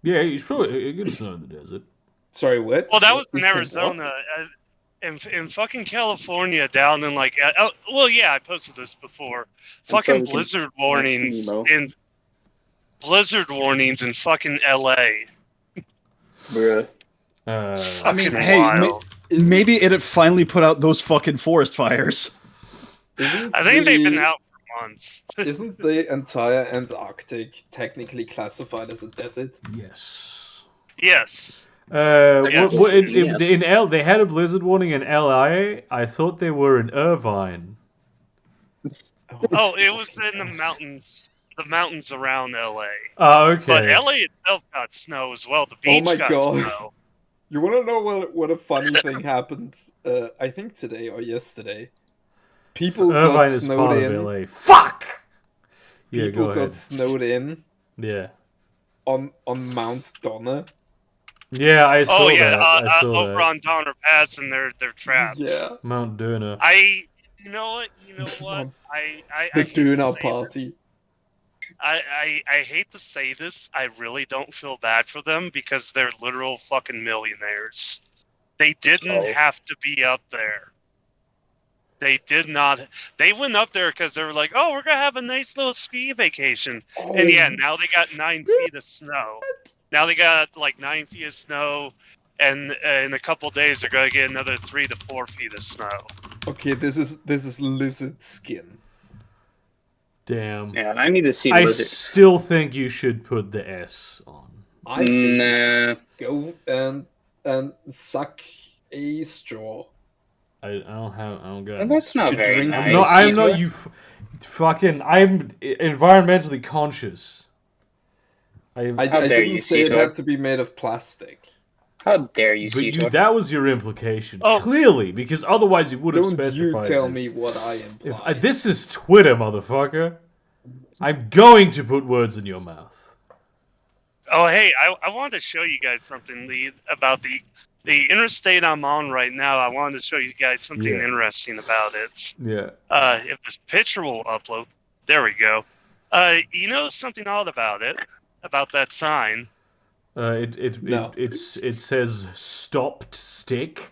Yeah, you sure it can snow in the desert. Sorry, what? well, that was It in can Arizona. what? In fucking California, down in like, well, yeah, I posted this before. Fucking fucking blizzard warnings Eskimo. in fucking LA. Bruh. I mean, Fucking hey, wild. maybe it finally put out those fucking forest fires. Isn't I think they've been the- out for months. Isn't the entire Antarctic technically classified as a desert? Yes. Yes. What, Yes. Yes. they had a blizzard warning in LA. I thought they were in Irvine. Oh, it was in the mountains around LA. Oh, okay. But LA itself got snow as well. The beach my got God. snow. You want to know what a funny thing happened? I think today or yesterday. People Irvine got is snowed part in. of LA. Fuck. Yeah, People go got ahead. snowed in Yeah. on Mount Donna. Yeah, I saw Oh yeah, that. I saw over that. on Donner Pass, and they're trapped. Yeah, Mount Duna. You know what? I the hate to Duna say party. I hate to say this. I really don't feel bad for them because they're literal fucking millionaires. They didn't Oh. have to be up there. They did not. They went up there because they were like, "Oh, we're gonna have a nice little ski vacation." Oh, And yeah, now they got 9 feet of snow. Now they got like 9 feet of snow, and in a couple days they're gonna get another 3 to 4 feet of snow. okay, this is lizard skin. Damn. Yeah, I need to see I lizard. still think you should put the S on. I think Nah. go and suck a straw. I don't got. And that's not To very drink nice. No, I'm You not. know? You fucking. I'm environmentally conscious. I How dare you, didn't say it Cetor. had to be made of plastic. How dare you, But Cetor. that was your implication, Oh. clearly, because otherwise you would have Don't specified you tell this. me what I imply. This is Twitter, motherfucker. I'm going to put words in your mouth. Oh, hey, I wanted to show you guys something, Lee, about the interstate I'm on right now. I wanted to show you guys something Yeah. interesting about it. Yeah. If this picture will upload, there we go. You know something odd about it, about that sign? No. It says stopped stick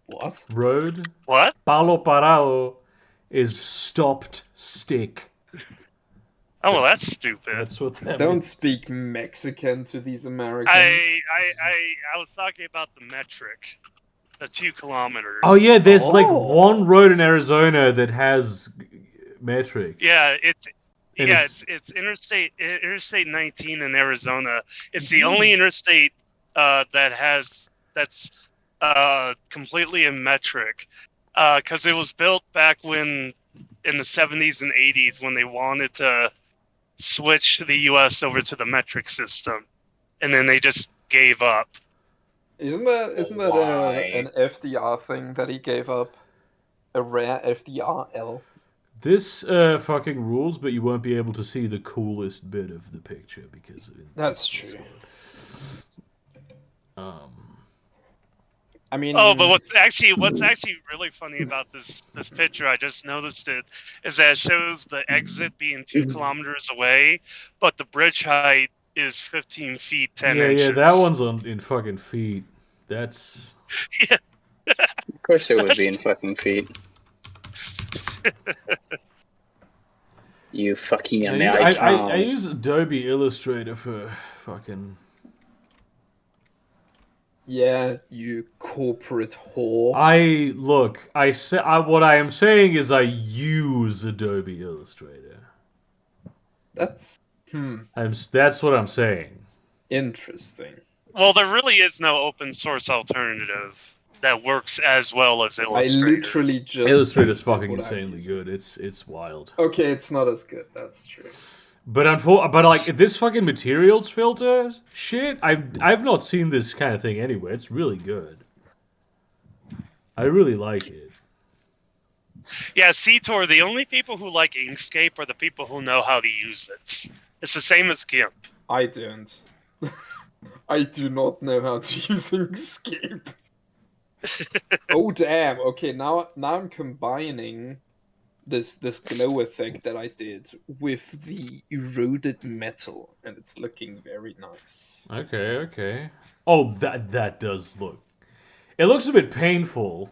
What? road. What? Palo parado is stopped stick. Oh, well, that's stupid. That's what that Don't means. speak Mexican to these Americans. I was talking about the metric, the 2 kilometers. Oh yeah, there's like Oh. one road in Arizona that has metric. Yeah, And it's Interstate 19 in Arizona. It's the only interstate that's completely in metric, because it was built back when in the 70s and 80s when they wanted to switch the U.S. over to the metric system, and then they just gave up. Isn't that Why? an FDR thing that he gave up? A rare FDRL? This fucking rules, but you won't be able to see the coolest bit of the picture because That's true. I mean, Oh, but what's actually really funny about this picture, I just noticed it, is that it shows the exit being 2 kilometers away, but the bridge height is 15 feet 10 inches. Yeah, that one's in fucking feet. That's Of course it would be in fucking feet. You fucking Americans. I use Adobe Illustrator for fucking. yeah, you corporate whore. What I am saying is I use Adobe Illustrator. That's That's what I'm saying. interesting. Well, there really is no open source alternative that works as well as I Illustrator. literally just Illustrator's posted fucking what I'm insanely using. good. It's wild. Okay, it's not as good. That's true. But like this fucking materials filter shit, I've not seen this kind of thing anywhere. It's really good. I really like it. Yeah, CTOR, the only people who like Inkscape are the people who know how to use it. It's the same as GIMP. I don't. I do not know how to use Inkscape. Oh damn! Okay, now I'm combining this glow effect that I did with the eroded metal, and it's looking very nice. Okay. Oh, that does look. It looks a bit painful.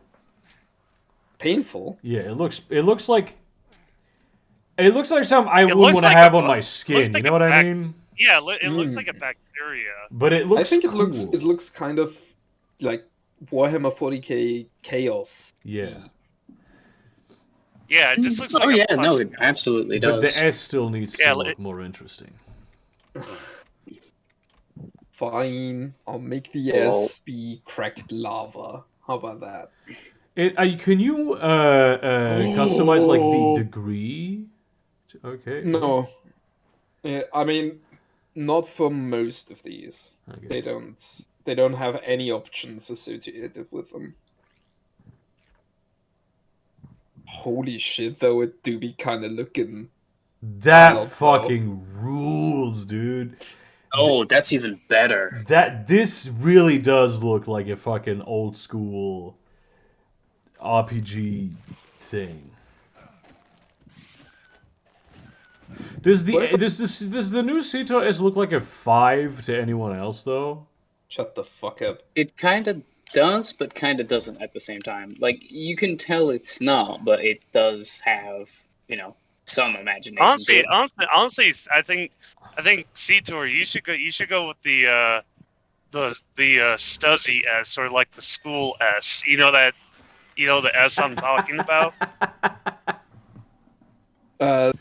Painful. Yeah, it looks like. It looks like something I wouldn't looks want to like have a on bu- my looks skin. like You know a what I bac- mean? Yeah, it looks like a bacteria. But it looks. I think it cool. looks kind of like Warhammer 40k Chaos. Yeah. Yeah, it just looks like Oh a yeah, no, plush- it absolutely But does. the S still needs to Yeah, look more interesting. Fine, I'll make the Well- S be cracked lava. How about that? Can you customize like the degree? Okay. No. I mean, not for most of these. Okay. They don't have any options associated with them. Holy shit, though, it do be kind of looking. That Well, fucking rules, dude. Oh, that's even better. This really does look like a fucking old school RPG thing. Does the new C2S look like a 5 to anyone else though? Shut the fuck up. It kind of does, but kind of doesn't at the same time. Like, you can tell it's not, but it does have, some imagination. to it. Honestly, I think CTOR, you should go with the Stuzzy S, or like the school S. The S I'm talking about.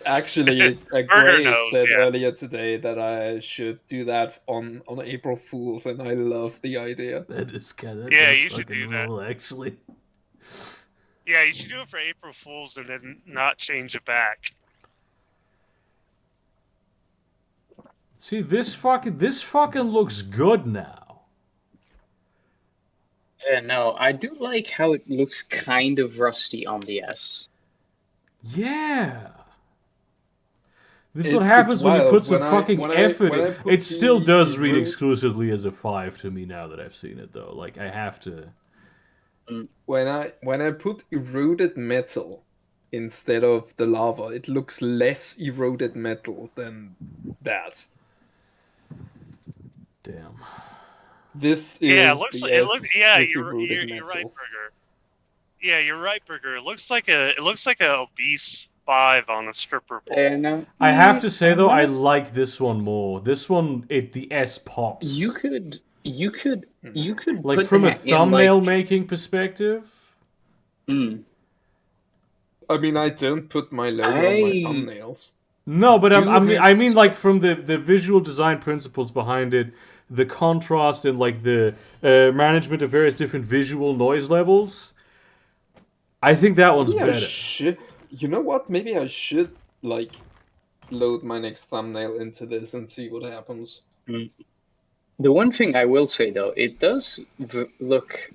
Actually, Burger Gray nose, said yeah. earlier today that I should do that on April Fools, and I love the idea. That is kind of Yeah, you should do that. rule, actually. Yeah, you should do it for April Fools and then not change it back. See, this fucking looks good now. Yeah, no, I do like how it looks kind of rusty on the S. Yeah. This is It's what happens when you wild. put some When I- fucking when I- effort when I in. put It still the does read root- exclusively as a 5 to me now that I've seen it, though. Like, I have to. When I put eroded metal instead of the lava, it looks less eroded metal than that. Damn. This is Yeah, it looks. the It S looks. Yeah, with you're eroded right, metal. Burger. Yeah, you're right, Burger. It looks like a obese 5 on a stripper pole. No, I have to say, though, I not- like this one more. This one, the S pops. You could Like, put from a that in, thumbnail like, making perspective. I mean, I don't put my logo on my thumbnails. No, but Do I mean, have- like, from the visual design principles behind it, the contrast and, like, the management of various different visual noise levels, I think that one's Maybe I better. should. You know what? Maybe I should like load my next thumbnail into this and see what happens. The one thing I will say though, it does look,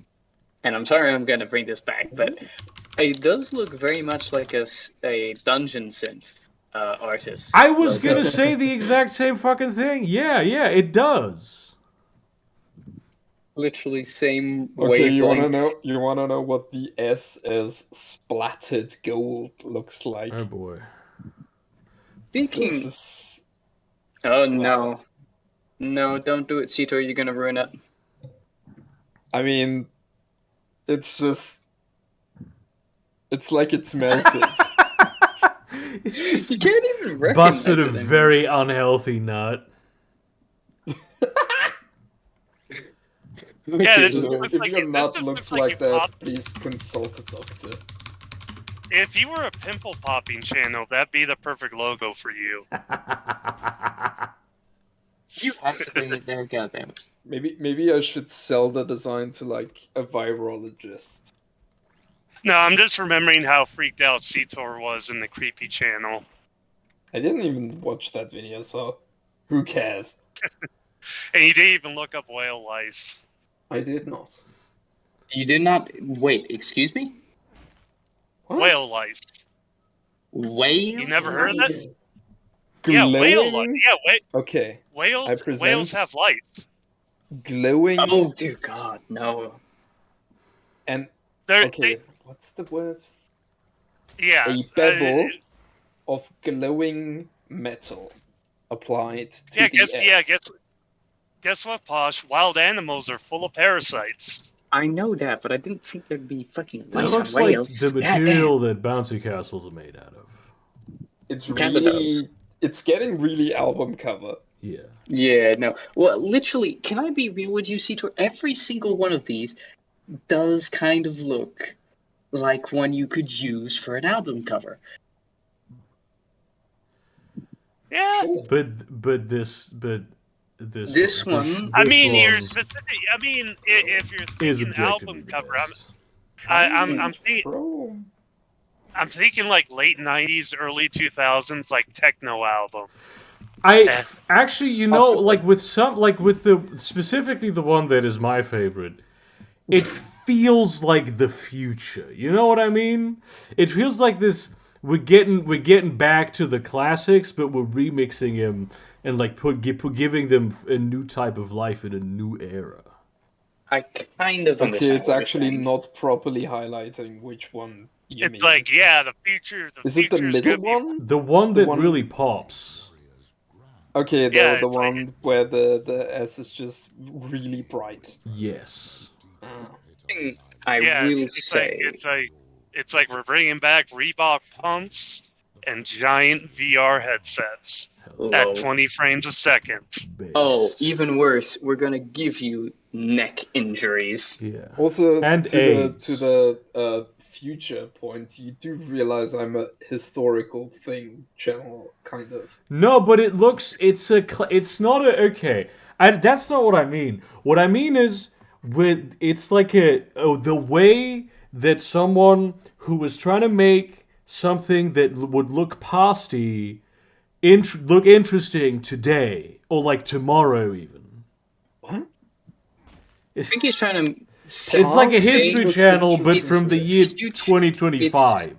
and I'm sorry I'm gonna bring this back, but it does look very much like a dungeon synth artist. I was Like, gonna say the exact same fucking thing. Yeah, it does. literally same Okay, you wanna wavelength. know what the S as splattered gold looks like? Oh boy. Speaking. This is Oh no, no! Don't do it, Cito. You're gonna ruin it. I mean, it's like it's melted. It's just You can't even recognize busted a it anymore. very unhealthy nut. Yeah, this Lord. looks If like your this nut just looks like like you that, popped- please consult a doctor. If you were a pimple popping channel, that'd be the perfect logo for you. You have to bring it there, goddamn. Maybe I should sell the design to like a virologist. No, I'm just remembering how freaked out Seator was in the creepy channel. I didn't even watch that video, so who cares? And he didn't even look up whale lice. I did not. You did not wait. Excuse me. What? Whale lice. Whale. You never heard of this? Yeah, Glowing? whale lice. Yeah, Okay, I present- whales have lice. glowing Oh dear God, no. and They're, okay. What's the word? yeah. A bevel of glowing metal applied to Yeah, the S. guess what, Posh? Wild animals are full of parasites. I know that, but I didn't think there'd be fucking That lice looks on like whales. the Goddamn. material that bouncy castles are made out of. It's Kinda really, does. it's getting really album cover. Yeah. Yeah, no. Well, literally, can I be real with you, Cito? Every single one of these does kind of look like one you could use for an album cover. Yeah. But this This one- I mean, this you're one specific. I mean, if you're is thinking objectively album the cover, best. I'm thinking like late '90s, early 2000s, like techno album. Actually, you know, like with the specifically the one that is my favorite, it feels like the future. You know what I mean? It feels like this. We're getting back to the classics, but we're remixing them and like giving them a new type of life in a new era. I kind of Okay, understand. it's what you're actually saying. not properly highlighting which one you It's mean. like, yeah, the future. Is it the future's middle gonna be- one? The one The that one- really pops. Okay, Yeah, the it's like- one where the S is just really bright. Yes. Thing I Yeah, will it's say. it's like we're bringing back Reebok pumps and giant VR headsets Low. at 20 frames a second. Oh, Based. even worse, we're gonna give you neck injuries. Yeah. Also, And to AIDS. the future point, you do realize I'm a historical thing channel, kind of. No, but it's not a okay. That's not what I mean. What I mean is it's like the way that someone who was trying to make something that would look pasty look interesting today or like tomorrow even. What? I think he's trying to. It's like a History Channel, but It's from the year future- 2025.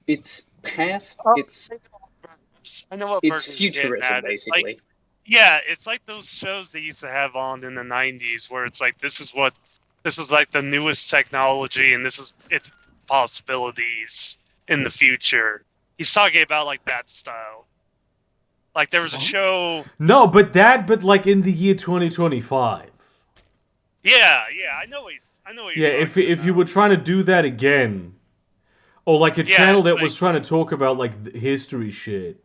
It's past. Oh, It's I know what it's Burton's getting futurism, at. It's basically. Yeah, it's like those shows they used to have on in the 90s where it's like this is like the newest technology and it's possibilities in the future. He's talking about like that style. Like there was a show. No, but like in the year 2025. Yeah, I know what you're Yeah, talking if you about. were trying to do that again, or like a channel it's that like- was trying to talk about like history shit.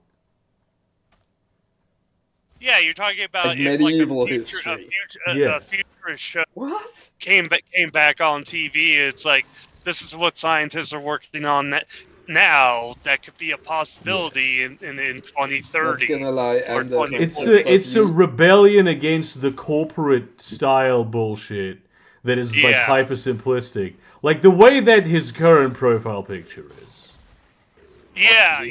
Yeah, you're talking about Like if medieval like history. a futurist show What? came back on TV. It's like this is what scientists are working on now that could be a possibility in Not 2030. gonna lie, Or and 20. It's a rebellion against the corporate style bullshit that is like Yeah. hyper simplistic, like the way that his current profile picture is. Yeah.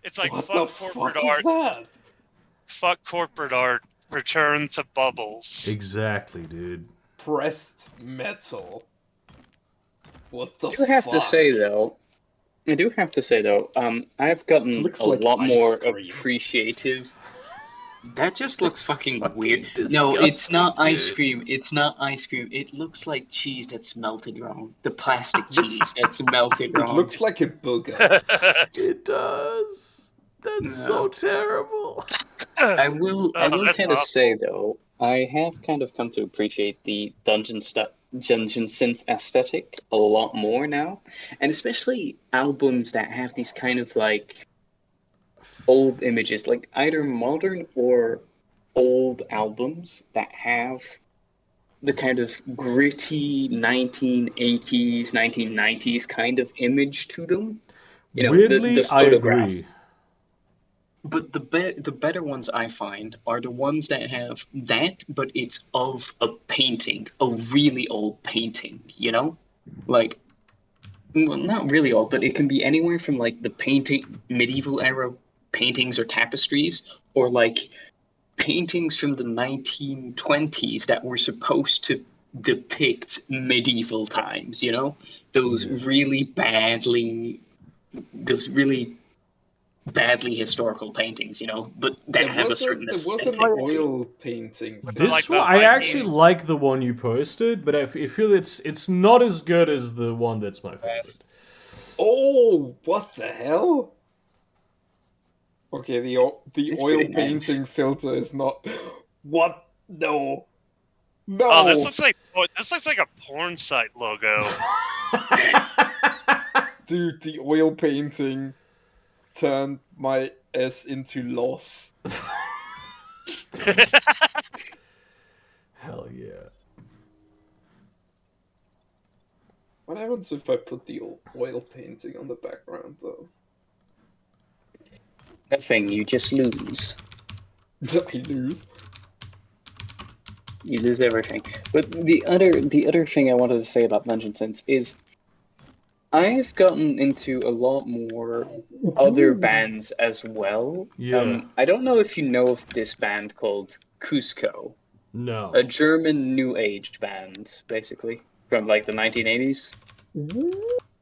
It's like What fuck the corporate fuck art. is that? Fuck corporate art. Return to bubbles. Exactly, dude. Pressed metal. What the I do have to fuck? say though, I've gotten Looks a like lot ice more cream. appreciative. That just looks fucking fucking weird. No, it's disgusting, not ice dude. cream. It's not ice cream. It looks like cheese that's melted wrong. The plastic cheese that's melted It wrong. looks like a booger. It does. That's so terrible. I will that's kind of awful. say though, I have kind of come to appreciate the dungeon synth aesthetic a lot more now, and especially albums that have these kind of like old images, like either modern or old albums that have the kind of gritty 1980s, 1990s kind of image to them. You know, Weirdly, the I photograph. agree. But the better ones I find are the ones that have that, but it's of a painting, a really old painting, you know? Like, well, not really old, but it can be anywhere from like the medieval era paintings or tapestries, or like paintings from the 1920s that were supposed to depict medieval times, you know? Those really badly historical paintings, you know, but that have a certain there was aesthetic. an oil painting. This like the one, I actually Vikings. like the one you posted, but I feel it's not as good as the one that's my favorite. Oh, what the hell? Okay, the It's oil pretty nice. painting filter is not. What? No. No. Oh, this looks like a porn site logo. Dude, the oil painting turned my S into loss. Hell yeah. What happens if I put the oil painting on the background, though? Nothing, you just lose. I lose. You lose everything. But the other thing I wanted to say about Dungeon Synths is I've gotten into a lot more other bands as well. Yeah. I don't know if you know of this band called Cusco, No. a German new age band, basically, from like the 1980s.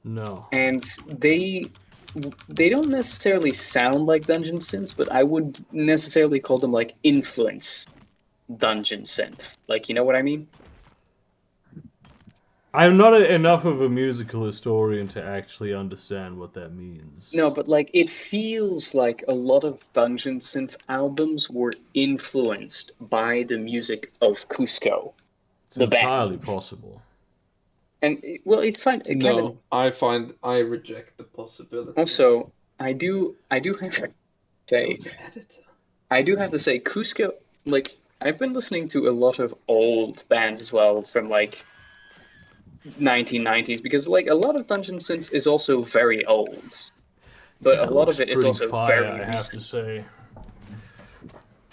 No. And they don't necessarily sound like dungeon synths, but I would necessarily call them like influence dungeon synth. Like, you know what I mean? I'm not enough of a musical historian to actually understand what that means. No, but like it feels like a lot of dungeon synth albums were influenced by the music of Cusco. It's the band. entirely possible. And well, it's fine. It kind of I reject the possibility. also I do have to say Filter editor. I do have to say Cusco, like I've been listening to a lot of old bands as well from like 1990s, because like a lot of dungeon synth is also very old, but That a lot looks of it is pretty also fire, very I have recent. to say.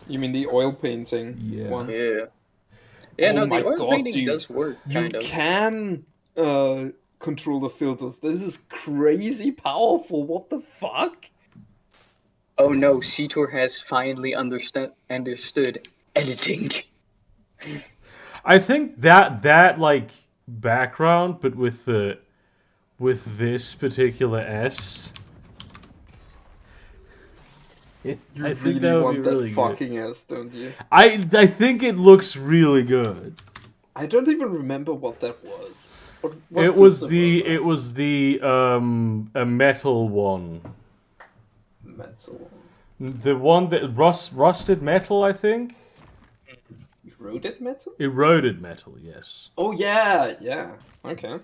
You mean the oil painting Yeah. one? Yeah, Oh no, my the oil God, painting dude. does work You kind of. can control the filters. This is crazy powerful. What the fuck? Oh no, Seator has finally understood editing. I think that like background, but with this particular S. You I think really that would want be that really good. fucking ass, don't you? I think it looks really good. I don't even remember what that was. What It was filter the a metal one. that? Metal. The one that rusted metal, I think. Eroded metal? Eroded metal, yes. Oh yeah, yeah. Okay.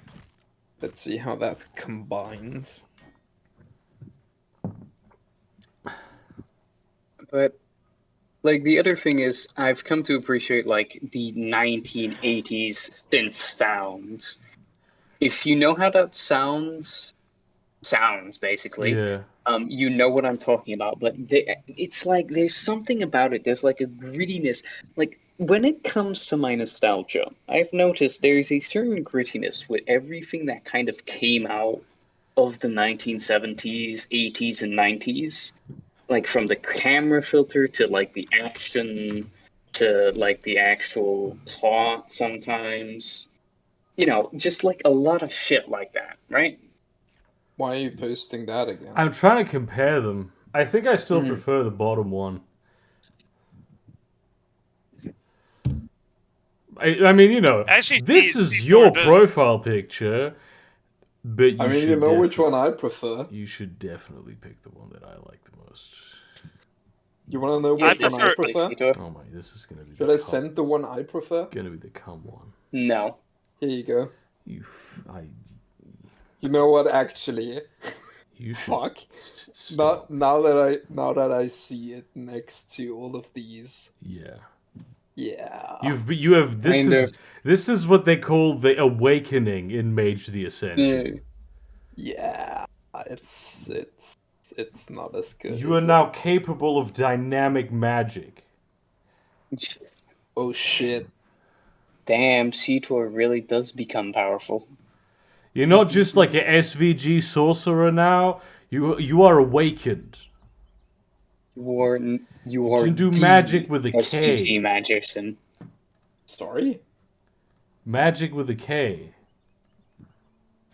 Let's see how that combines. But like the other thing is, I've come to appreciate like the 1980s synth sounds. If you know how that sounds basically. Yeah. You know what I'm talking about, but it's like there's something about it. There's like a grittiness. Like when it comes to my nostalgia, I've noticed there's a certain grittiness with everything that kind of came out of the 1970s, 80s, and 90s. Like from the camera filter to like the action to like the actual plot sometimes. You know, just like a lot of shit like that, right? Why are you posting that again? I'm trying to compare them. I think I still prefer the bottom one. I mean, you know, Actually, this the is your does- profile picture, but you I mean, should you know which defi- one I prefer. You should definitely pick the one that I like the most. You want to know I which one I prefer- prefer? Oh my, this is gonna be. Should I send the one I prefer? Gonna be the cum one. No. Here you go. You know what? Actually, should fuck. stop. Now that I see it next to all of these, Yeah. yeah. You have Kind of. this is what they call the awakening in Mage the Ascension. Yeah, it's not as good. You are is now it? capable of dynamic magic. Oh shit! Damn, Seator really does become powerful. You're not just like a SVG sorcerer now. You are awakened. You You are can do the magic with a SVG K. magician. Sorry. Magic with a K.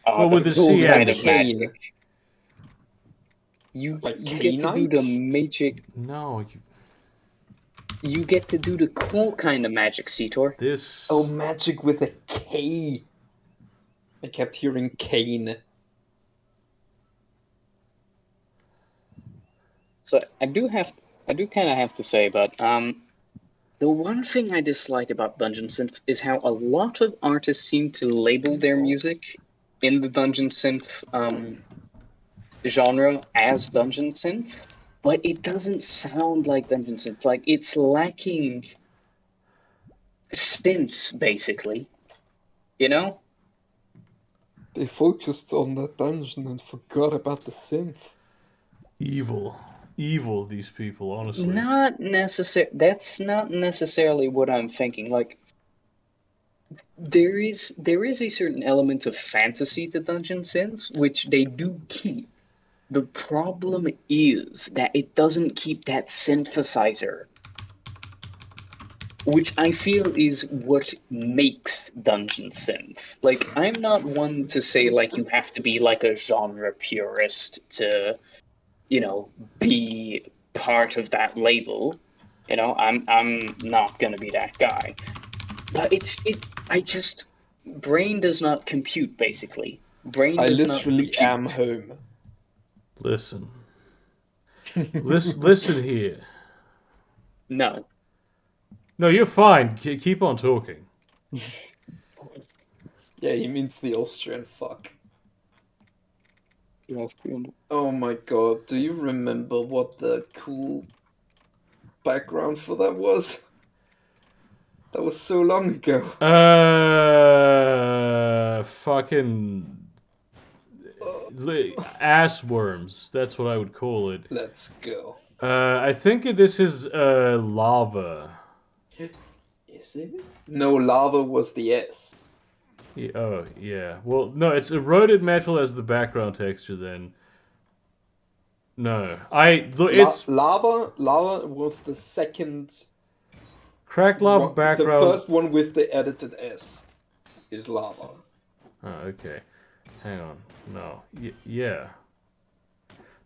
Well, with the cool C kind and of the K. magic. You Like you get to do the K-Knights? magic. No, You get to do the cool kind of magic, Seator. this. Oh, magic with a K. I kept hearing Kane. So I do kind of have to say, but the one thing I dislike about Dungeon Synth is how a lot of artists seem to label their music in the Dungeon Synth genre as Dungeon Synth, but it doesn't sound like Dungeon Synth. Like it's lacking synths, basically. You know? They focused on that dungeon and forgot about the synth. Evil, these people, honestly. Not necessary. That's not necessarily what I'm thinking. Like, there is a certain element of fantasy to Dungeon Synths, which they do keep. The problem is that it doesn't keep that synthesizer, which I feel is what makes Dungeon Synth. Like, I'm not one to say like you have to be like a genre purist to, you know, be part of that label. You know, I'm not gonna be that guy. But brain does not compute, basically. Brain I does not literally compute. am home. Listen. Listen here. No. No, you're fine. Keep on talking. Yeah, he means the Austrian fuck. Oh my god, do you remember what the cool background for that was? That was so long ago. Fucking ass worms. That's what I would call it. Let's go. I think this is lava. Is it? No, lava was the S. Yeah, oh, yeah. Well, no, it's eroded metal as the background texture then. No. It's Lava was the second cracked lava one. The background. first one with the edited S is lava. Oh, okay. Hang on. No. Yeah.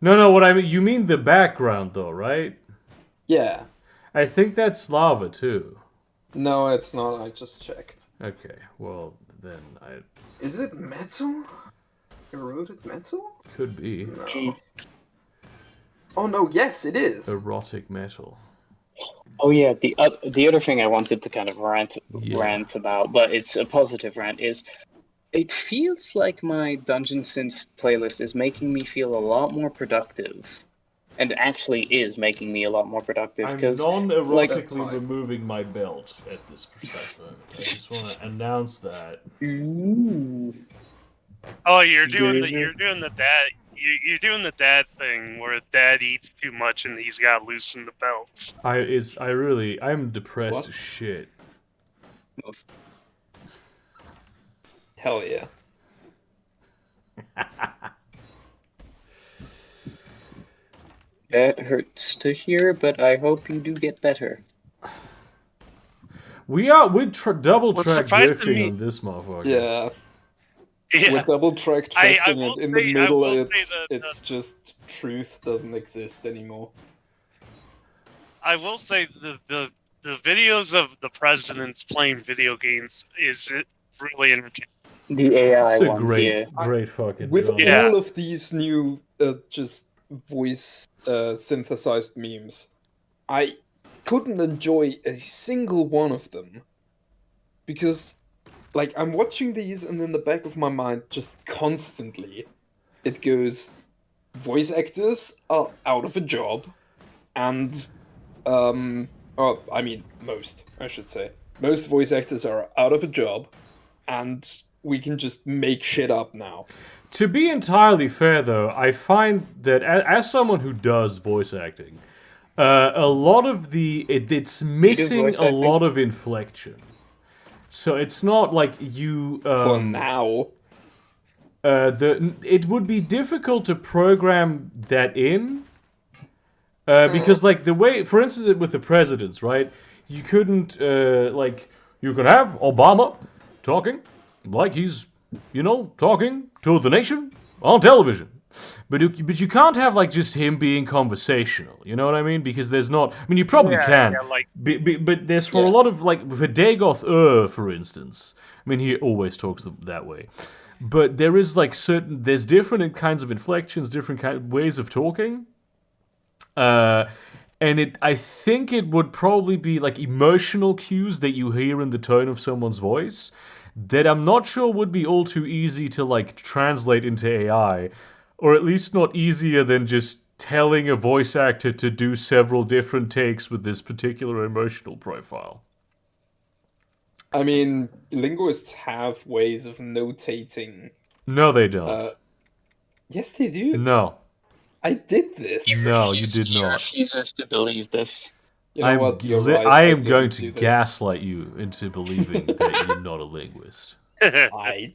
No, what I mean, you mean the background though, right? Yeah. I think that's lava too. No, it's not. I just checked. Okay, well, then Is it metal? Eroded metal? could be No. Oh no, yes, it is. erotic metal. Oh yeah, the other thing I wanted to kind of rant Yeah. about, but it's a positive rant, is it feels like my Dungeon Synth playlist is making me feel a lot more productive, and actually is making me a lot more productive I'm because non-erotically fine. removing my belt at this precise moment. I just want to announce that. ooh, Oh, you're doing the dad thing where dad eats too much and he's got to loosen the belts. I'm depressed What? as shit. Hell yeah. that hurts to hear, but I hope you do get better. We're double What's track surprising drifting me- on this motherfucker. Yeah. Yeah. With double track I tracking will and in say- the I middle will say it's just truth doesn't exist anymore. I will say the videos of the presidents playing video games is really entertaining. The AI It's a ones, yeah. great fucking With job. Yeah. all of these new just voice synthesized memes, I couldn't enjoy a single one of them. Because like I'm watching these and in the back of my mind just constantly it goes voice actors are out of a job and most voice actors are out of a job and we can just make shit up now. To be entirely fair, though, I find that as someone who does voice acting, a lot of it's missing voice a acting? lot of inflection. So it's not like you. For now. It would be difficult to program that in. Because, like, the way, for instance, with the presidents, right? You couldn't, you could have Obama talking like he's, talking to the nation on television. But you can't have, like, just him being conversational, you know what I mean? Because there's not, I mean, you probably can. Yeah, like But there's for a Yes. lot of, like, for Dagoth for instance, I mean, he always talks that way. But there is, like, there's different kinds of inflections, different ways of talking. And I think it would probably be like emotional cues that you hear in the tone of someone's voice that I'm not sure would be all too easy to like translate into AI, or at least not easier than just telling a voice actor to do several different takes with this particular emotional profile. I mean, linguists have ways of notating. No, they don't. Yes, they do. No. I did this. No, you did He not. refuses to believe this. You know what? You're right. I am didn't going to do this. gaslight you into believing that you're not a linguist. I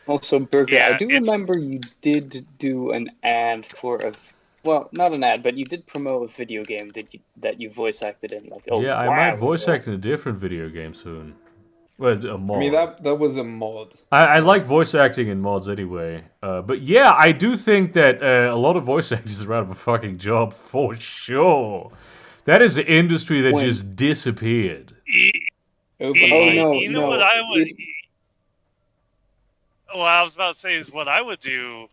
Also, Burger, Yeah, I do it's- remember you did do an ad for well, not an ad, but you did promote a video game that you voice acted in. Like, Yeah, I might voice act in a different video game soon. Well, a mod. I mean that was a mod. I like voice acting in mods anyway. But yeah, I do think that a lot of voice actors are out of a fucking job for sure. That is an industry that When- just disappeared. Overnight. no. You know what I would? Well, I was about to say is what I would do,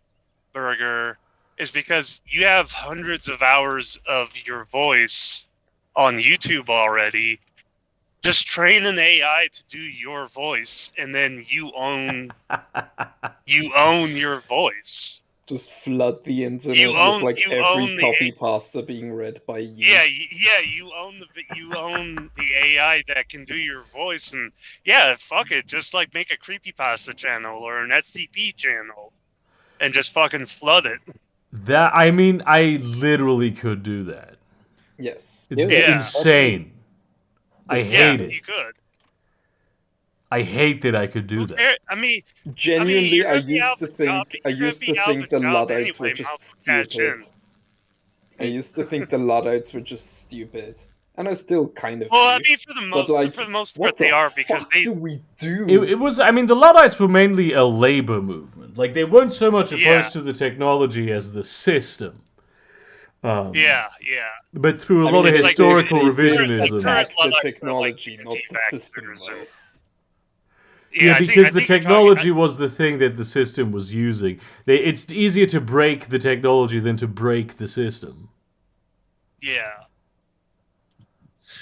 Burger, is because you have hundreds of hours of your voice on YouTube already. Just train an AI to do your voice, and then you own your voice. Just flood the internet You own- with like you every own the copy pasta being read by you. Yeah, you own the AI that can do your voice, and yeah, fuck it, just like make a creepypasta channel or an SCP channel, and just fucking flood it. I mean, I literally could do that. Yes. It's Yeah. insane. I Yeah, hate it. you could. I hate that I could do that. I mean, Genuinely, you're I gonna be out used to of a job. think I You're gonna used be to out of think a the job Luddites were anyway. Might just as well cash in. stupid. I used to think the Luddites were just stupid, and I still kind of Well, do. I mean, for the most part, what they the are because fuck they. do we do? It was, I mean, the Luddites were mainly a labor movement. Like, they weren't so much opposed to the technology as the system. Yeah. But through a I lot mean, of they historical did revisionism. attack the Luddites are, technology, like, not the system, anti-vaxxers though. Yeah, I because the think you're technology was the thing that the system was using. It's easier to break the technology than to break the system. Yeah.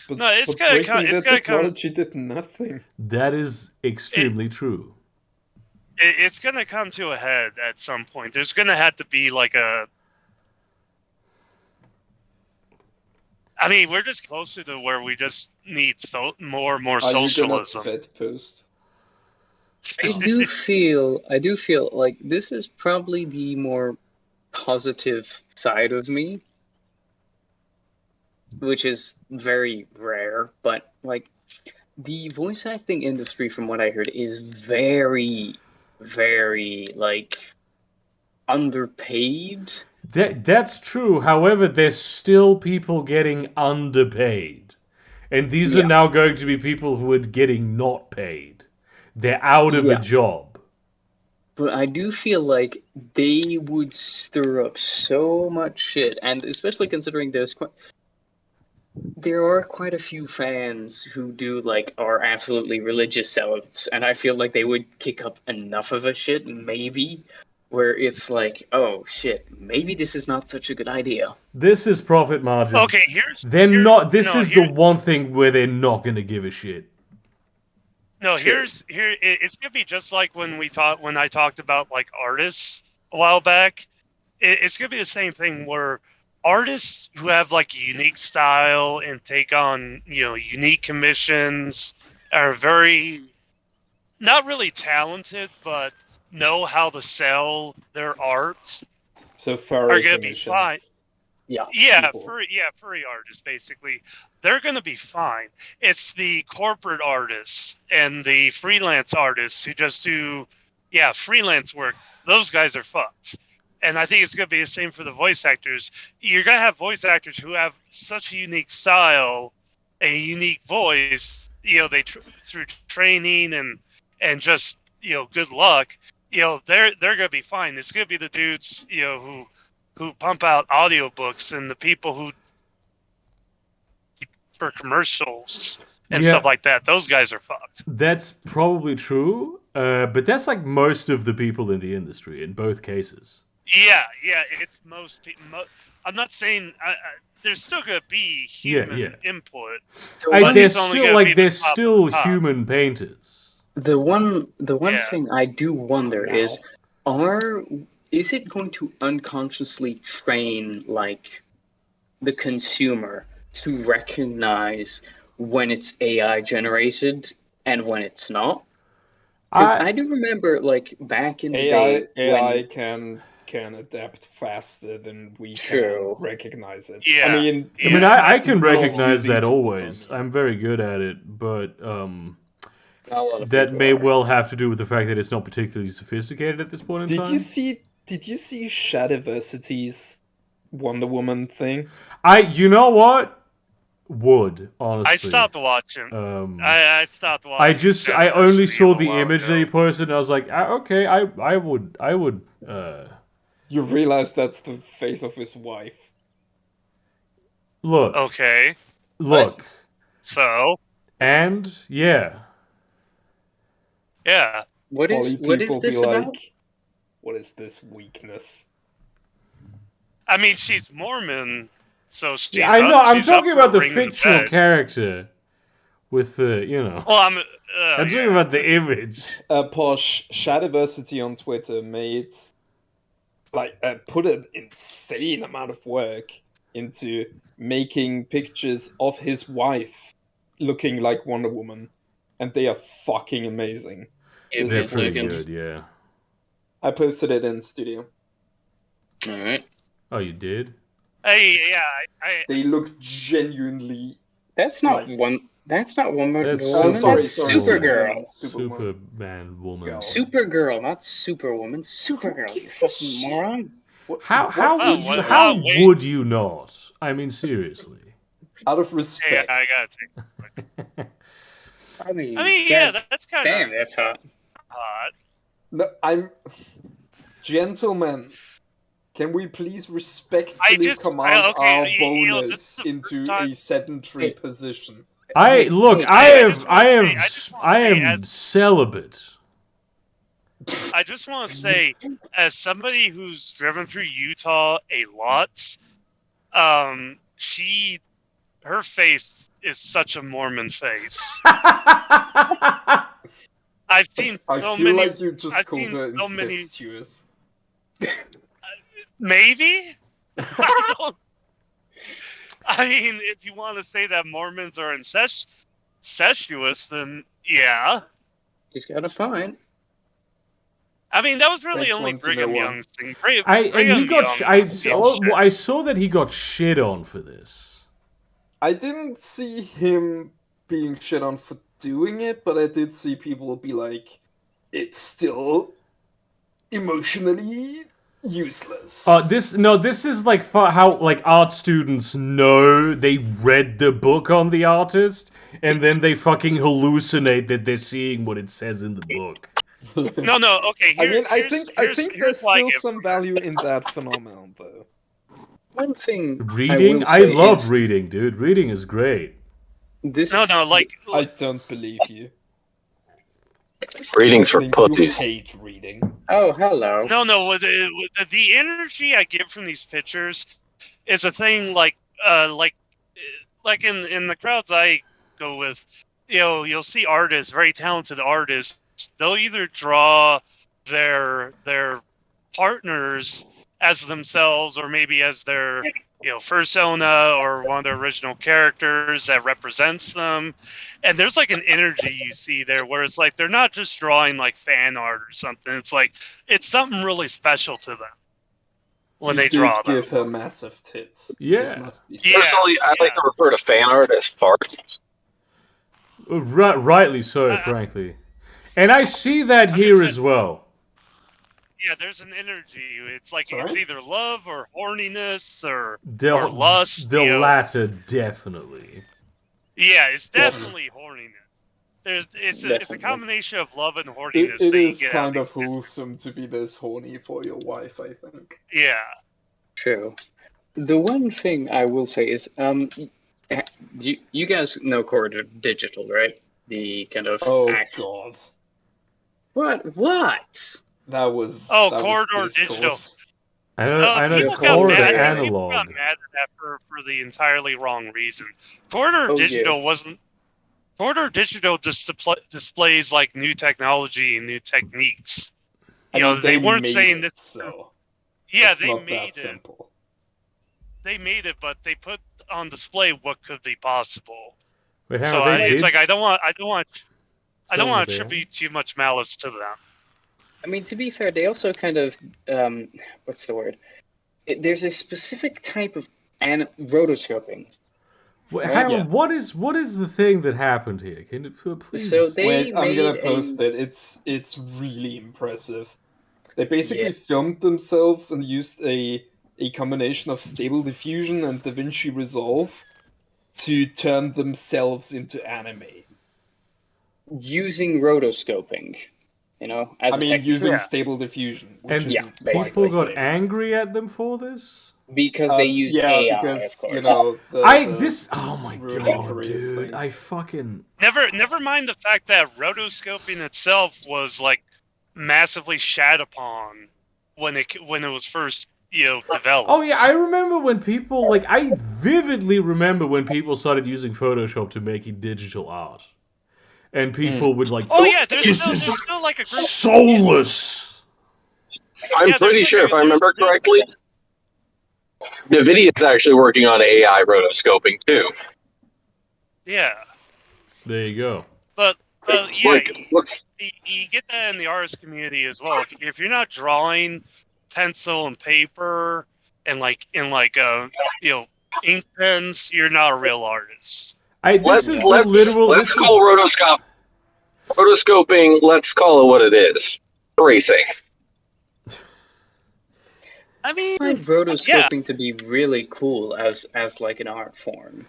But, No, it's but gonna breaking come. It's the gonna come. technology did nothing. That is extremely true. It's gonna come to a head at some point. There's gonna have to be like a. I mean, we're just closer to where we just need more Are socialism. you gonna vet post? I do feel like this is probably the more positive side of me, which is very rare, but like the voice acting industry, from what I heard, is very, very like underpaid. That's true. However, there's still people getting underpaid. And these are now going to be people who are getting not paid. They're out of a job. But I do feel like they would stir up so much shit, and especially considering there are quite a few fans who are absolutely religious zealots, and I feel like they would kick up enough of a shit, maybe, where it's like, oh shit, maybe this is not such a good idea. This is profit margin. Okay, This is the one thing where they're not going to give a shit. No, it's gonna be just like when I talked about like artists a while back. It's gonna be the same thing where artists who have like a unique style and take on unique commissions are very not really talented, but know how to sell their art. So furry are gonna be fine. Yeah, furry artists basically. They're gonna be fine. It's the corporate artists and the freelance artists who just do freelance work. Those guys are fucked. And I think it's gonna be the same for the voice actors. You're gonna have voice actors who have such a unique style, a unique voice. Through training and just good luck. They're gonna be fine. It's gonna be the dudes who pump out audiobooks and the people who for commercials and stuff like that. Those guys are fucked. That's probably true, but that's like most of the people in the industry in both cases. Yeah, it's most people. I'm not saying there's still gonna be human input. There's still human painters. The one thing I do wonder is it going to unconsciously train like the consumer to recognize when it's AI generated and when it's not? Because I do remember like back in the day AI can adapt faster than we can recognize it. Yeah. I can recognize that always. I'm very good at it, but that may well have to do with the fact that it's not particularly sophisticated at this point in time. Did you see Shadiversity's Wonder Woman thing? You know what? Honestly. I stopped watching. I stopped watching. I only saw the image that he posted, and I was like, okay, I would. You realize that's the face of his wife. Look. Okay. Look. So. And yeah. Yeah. What is this about? What is this weakness? I mean, she's Mormon, so she's. I know. I'm talking about the fictional character with the, Well, I'm talking about the image. Posh Shadiversity on Twitter made put an insane amount of work into making pictures of his wife looking like Wonder Woman, and they are fucking amazing. They're pretty good, yeah. I posted it in studio. All right. Oh, you did? Hey, yeah. They look genuinely. That's not That's not Woman. That's Woman. sorry, That's sorry, Supergirl. Superman woman. Girl. Supergirl, not Superwoman. Supergirl. You fucking moron. How would you not? I mean, seriously. Out of Hey, respect. I gotta take. I mean, Yeah, that's kind damn, of that's hot. hot. No, Gentlemen, can we please respectfully command our this bonus is the into first time- a sedentary position? I just wanna say, am celibate. I just want to say, as somebody who's driven through Utah a lot, her face is such a Mormon face. I've seen I so feel many. like you just I've called seen her so many- incestuous. Maybe. I don't. I mean, if you want to say that Mormons are incestuous, then yeah. He's got a point. I mean, that was really Thanks, only one to Brigham know one. Young's thing. I saw that he got shit. I didn't see him being shit on for doing it, but I did see people be like, it's still emotionally useless. This is like how like art students know they read the book on the artist, and then they fucking hallucinate that they're seeing what it says in the book. No. Okay. I think there's why I still give- some value in that phenomenon, though. One thing Reading, I love reading, dude. Reading is great. This No, like I don't believe you. Reading's for I think you pussies. hate reading. Oh, hello. no. With the energy I get from these pictures is a thing like in the crowds I go with. You'll see artists, very talented artists. They'll either draw their partners as themselves, or maybe as their persona, or one of the original characters that represents them. And there's like an energy you see there where it's like they're not just drawing like fan art or something. It's like it's something really special to them when they draw them. Give her massive tits. Yeah. It must be Yeah. Personally, I like to refer to fan art as farts. Rightly so, frankly. And I see that here as well. Yeah, there's an energy. It's like Sorry? it's either love or horniness or The lust. The latter, definitely. Yeah, it's definitely horniness. It's a combination of love and horniness. It that you is get kind out of wholesome to be this horny for your wife, I think. Yeah. True. The one thing I will say is, you guys know Corridor Digital, right? The kind of Oh god. What? That was Corridor discourse. Digital. I know People Corridor got mad Analog. at that for the entirely wrong reason. Corridor Digital wasn't. Corridor Digital just displays like new technology and new techniques. They weren't saying this. So Yeah, it's they not made that it. simple. They made it, but they put on display what could be possible. Wait, hang So on, they it's did? like I don't want to Somewhere there. attribute too much malice to them. I mean, to be fair, they also kind of, what's the word? There's a specific type of rotoscoping. Wait, hang on, what is the thing that happened here? Can you please? So they Wait, I'm gonna made post it. It's really impressive. They basically filmed themselves and used a combination of Stable Diffusion and DaVinci Resolve to turn themselves into anime. using rotoscoping. As a technique. Using Stable Diffusion. And which is basically. people got sick. angry at them for this? Because they use AI, because, of course. Oh my ruining god, careers dude! thing. I fucking Never mind the fact that rotoscoping itself was like massively shat upon when it was first developed. Oh yeah, I remember when people I vividly remember when people started using Photoshop to making digital art, and people would Oh yeah, there's still like a group. soulless. I'm pretty sure, if I remember correctly, NVIDIA is actually working on AI rotoscoping too. Yeah, There you go. but yeah, Like, you get that in the artist community as well. If you're not drawing pencil and paper and ink pens, you're not a real artist. let's call rotoscoping. Let's call it what it is. Racing. I mean, I find rotoscoping to be really cool as like an art form.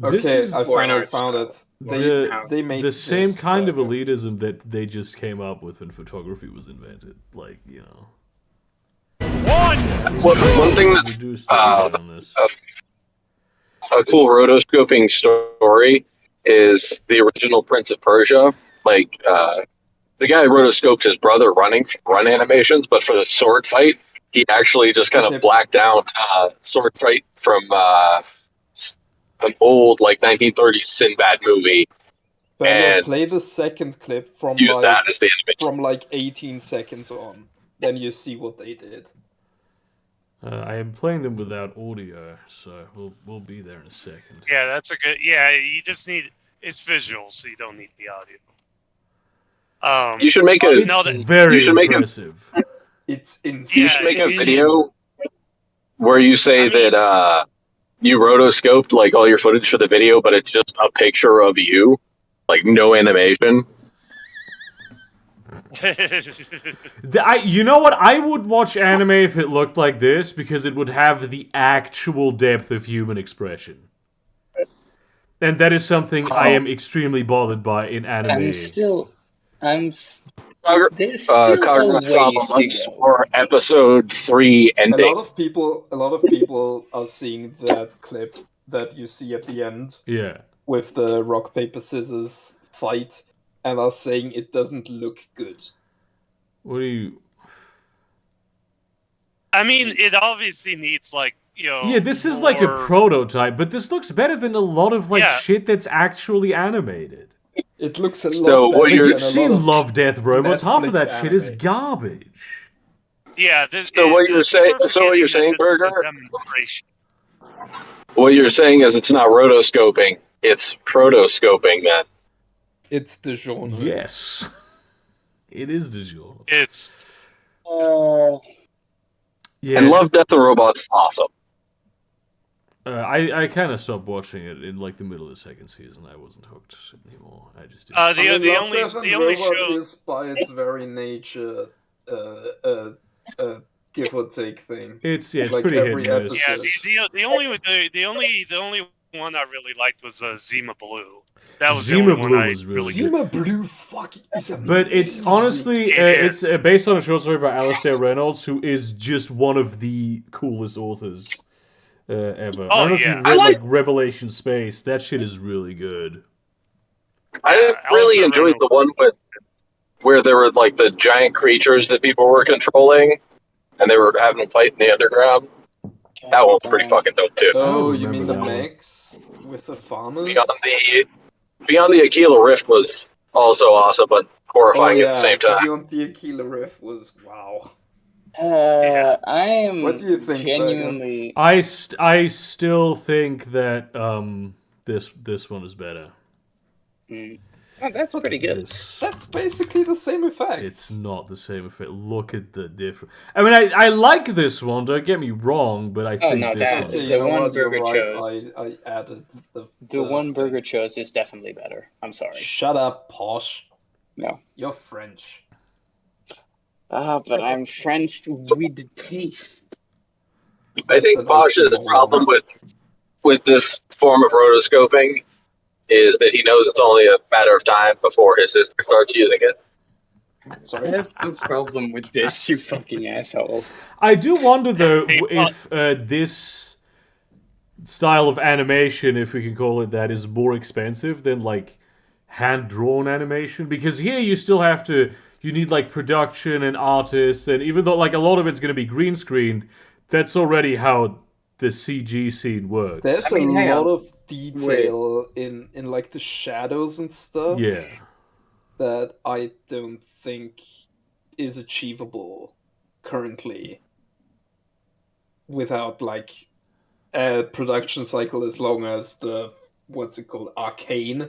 Okay, I or an finally art found style. it. They made the same this, kind of but- elitism that they just came up with when photography was invented. Like, you know. One thing that's Reduce the weight on this. a cool rotoscoping story is the original Prince of Persia. Like, the guy rotoscoped his brother run animations, but for the sword fight, he actually just kind of blacked out sword fight from an old, like, 1930s Sinbad movie. But and play the second clip from use that as the animation. from like 18 seconds on. Then you see what they did. I am playing them without audio, so we'll be there in a second. yeah, that's a good. Yeah, you just need it's visual, so you don't need the audio. You should make a. It's very you should make impressive. It's insane. You should make a video where you say that you rotoscoped like all your footage for the video, but it's just a picture of you, like no animation. You know what? I would watch anime if it looked like this because it would have the actual depth of human expression. And that is something I am extremely bothered by in anime. There's still Kaguya-sama a ways to go. for episode 3 A ending. lot of people are seeing that clip that you see at the end Yeah. with the rock paper scissors fight and are saying it doesn't look good. What do you... I mean, it obviously needs like Yeah, this is like a more- prototype, but this looks better than a lot of like Yeah. shit that's actually animated. It looks a lot So, better what Like, you're- than you've a lot seen of Love, Death, Robots. Half of that Netflix shit is anime. garbage. Yeah. This, So what you're saying- we're so what you're getting saying, into the Burger? demonstration. What you're saying is it's not rotoscoping, it's protoscoping, man. It's the genre. Yes. It is the genre. It's Yeah. And Love, Death, and Robots is awesome. I kind of stopped watching it in like the middle of the second season. I wasn't hooked anymore. I just didn't. the Love, only Death, and the only Robot show. is by its very nature give or take thing. It's like pretty hit every and miss. episode. Yeah, the only one I really liked was Zima Blue. That was Zima the only Blue one I was really really good. Zima Blue fuck is amazing. But it's honestly, It it's based on a short story by Alastair Reynolds, who is just one of the coolest authors ever. I don't know if yeah. you read like Revelation Space. That shit is really good. I really enjoyed the one where there were like the giant creatures that people were controlling, and they were having them fight in the underground. That one was pretty fucking dope too. Oh, don't you mean remember the that one. mechs with the farmers? Beyond the Aquila Rift was also awesome, but horrifying at the same time. Beyond the Aquila Rift was wow. I am What do you think, genuinely. I still think that this one is better. Oh, that's pretty good. This- That's basically the same effect. It's not the same effect. Look at the difference. I mean, I like this one. Don't get me wrong, but I think no, this that- one. the You know one what, you're Burger right, chose. I added The one Burger chose is definitely better. I'm sorry. Shut up, Posh. No. You're French. But I'm French with taste. I think Pasha's problem with this form of rotoscoping is that he knows it's only a matter of time before his sister starts using it. I Sorry. have no problem with this, you fucking asshole. I do wonder though Hey, if this style of animation, if we can call it that, is more expensive than like hand-drawn animation, because here you still have to. You need like production and artists, and even though like a lot of it's going to be green screened, that's already how the CG scene works. There's I mean, hang a on. lot of detail in like the shadows and stuff Yeah. that I don't think is achievable currently without like a production cycle as long as the what's it called, Arcane.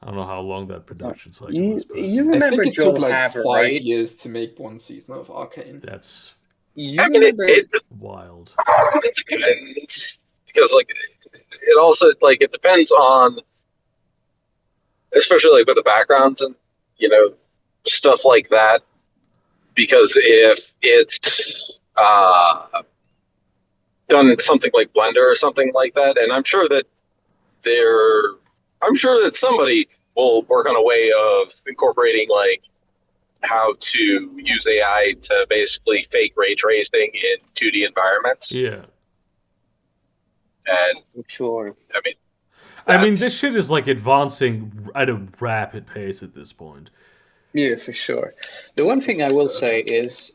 I don't know how long that production cycle You, is. personally. you I remember think it Joel took like Haver, 5 right? years to make one season of Arcane. That's You I mean, remember? it wild. depends because like it also like it depends on, especially like with the backgrounds and stuff like that. Because if it's done in something like Blender or something like that, and I'm sure that somebody will work on a way of incorporating like how to use AI to basically fake ray tracing in 2D environments. Yeah. And Sure. I mean, this shit is like advancing at a rapid pace at this point. Yeah, for sure. The one thing I will say is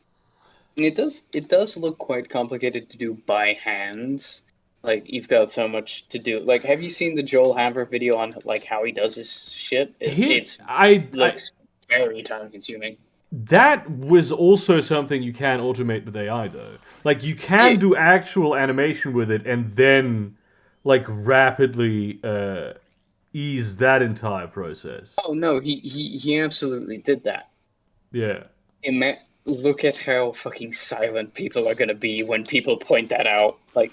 it does look quite complicated to do by hand. Like you've got so much to do. Like, have you seen the Joel Hammer video on like how he does his shit? It looks very time consuming. That was also something you can automate with AI though. Like you can do actual animation with it and then like rapidly ease that entire process. Oh no, he absolutely did that. Yeah. Look at how fucking silent people are gonna be when people point that out. Like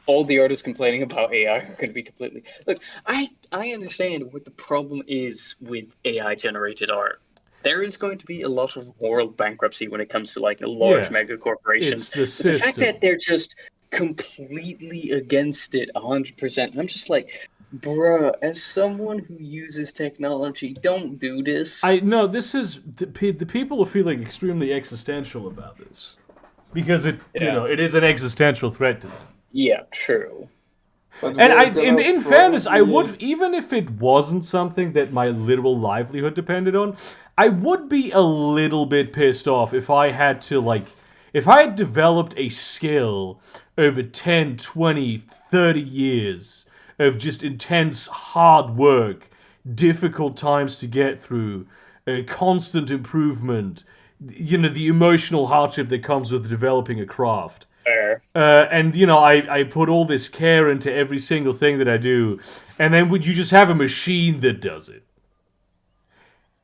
all the artists complaining about AI are gonna be completely. Look, I understand what the problem is with AI generated art. There is going to be a lot of moral bankruptcy when it comes to like large mega corporations. It's the The fact that they're just completely against it 100%. I'm just like, bruh, as someone who uses technology, don't do this. This is the people are feeling extremely existential about this because it is an existential threat to them. Yeah, true. And in fairness, I would, even if it wasn't something that my literal livelihood depended on, I would be a little bit pissed off if I had developed a skill over 10, 20, 30 years of just intense hard work, difficult times to get through, constant improvement, the emotional hardship that comes with developing a craft. Fair. And I put all this care into every single thing that I do, and then would you just have a machine that does it?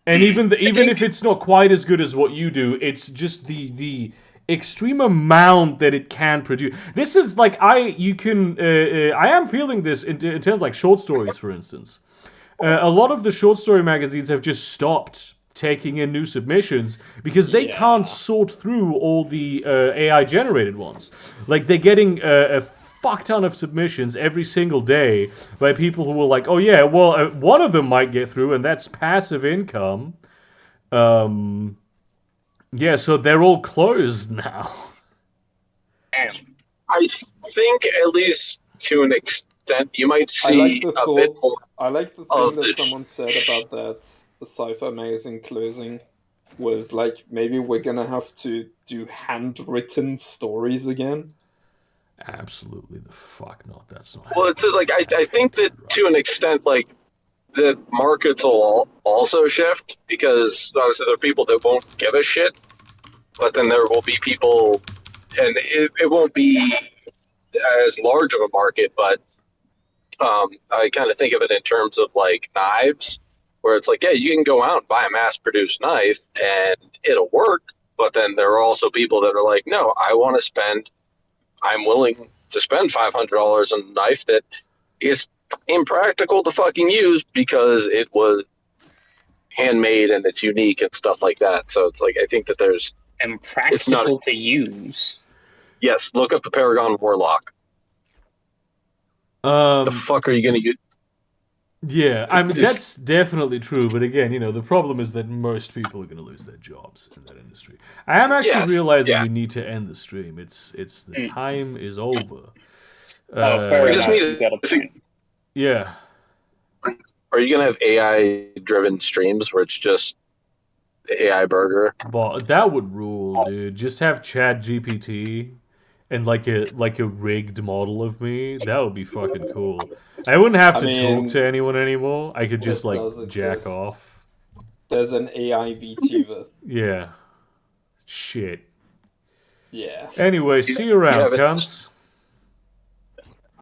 And even if it's not quite as good as what you do, it's just the extreme amount that it can produce. This is like I am feeling this in terms of like short stories, for instance. A lot of the short story magazines have just stopped taking in new submissions because they can't sort through all the AI generated ones. Like they're getting a fuck ton of submissions every single day by people who are like, oh yeah, well one of them might get through and that's passive income. Yeah, so they're all closed now. I think at least to an extent you might see a bit more. I like the thing that someone said about that. The sci-fi magazine closing was like, maybe we're gonna have to do handwritten stories again. Absolutely the fuck not. That's not. Well, it's like I think that to an extent, like the markets will also shift because obviously there are people that won't give a shit, but then there will be people, and it won't be as large of a market, but I kind of think of it in terms of like knives. Where it's like, yeah, you can go out and buy a mass-produced knife and it'll work, but then there are also people that are like, no, I'm willing to spend $500 on a knife that is impractical to fucking use because it was handmade and it's unique and stuff like that. So it's like, I think that there's... Impractical to use? Yes, look up the Paragon Warlock. The fuck are you going to use? Yeah, I mean, that's definitely true, but again, the problem is that most people are going to lose their jobs in that industry. I am actually realizing we need to end the stream. It's the time is over. Fair enough. Yeah. Are you going to have AI-driven streams where it's just the AI burger? But that would rule, dude. Just have ChatGPT and like a rigged model of me. That would be fucking cool. I wouldn't have to talk to anyone anymore. I could just like jack off. There's an AI VTuber. Yeah. Shit. Yeah. Anyway, see you around, cunts.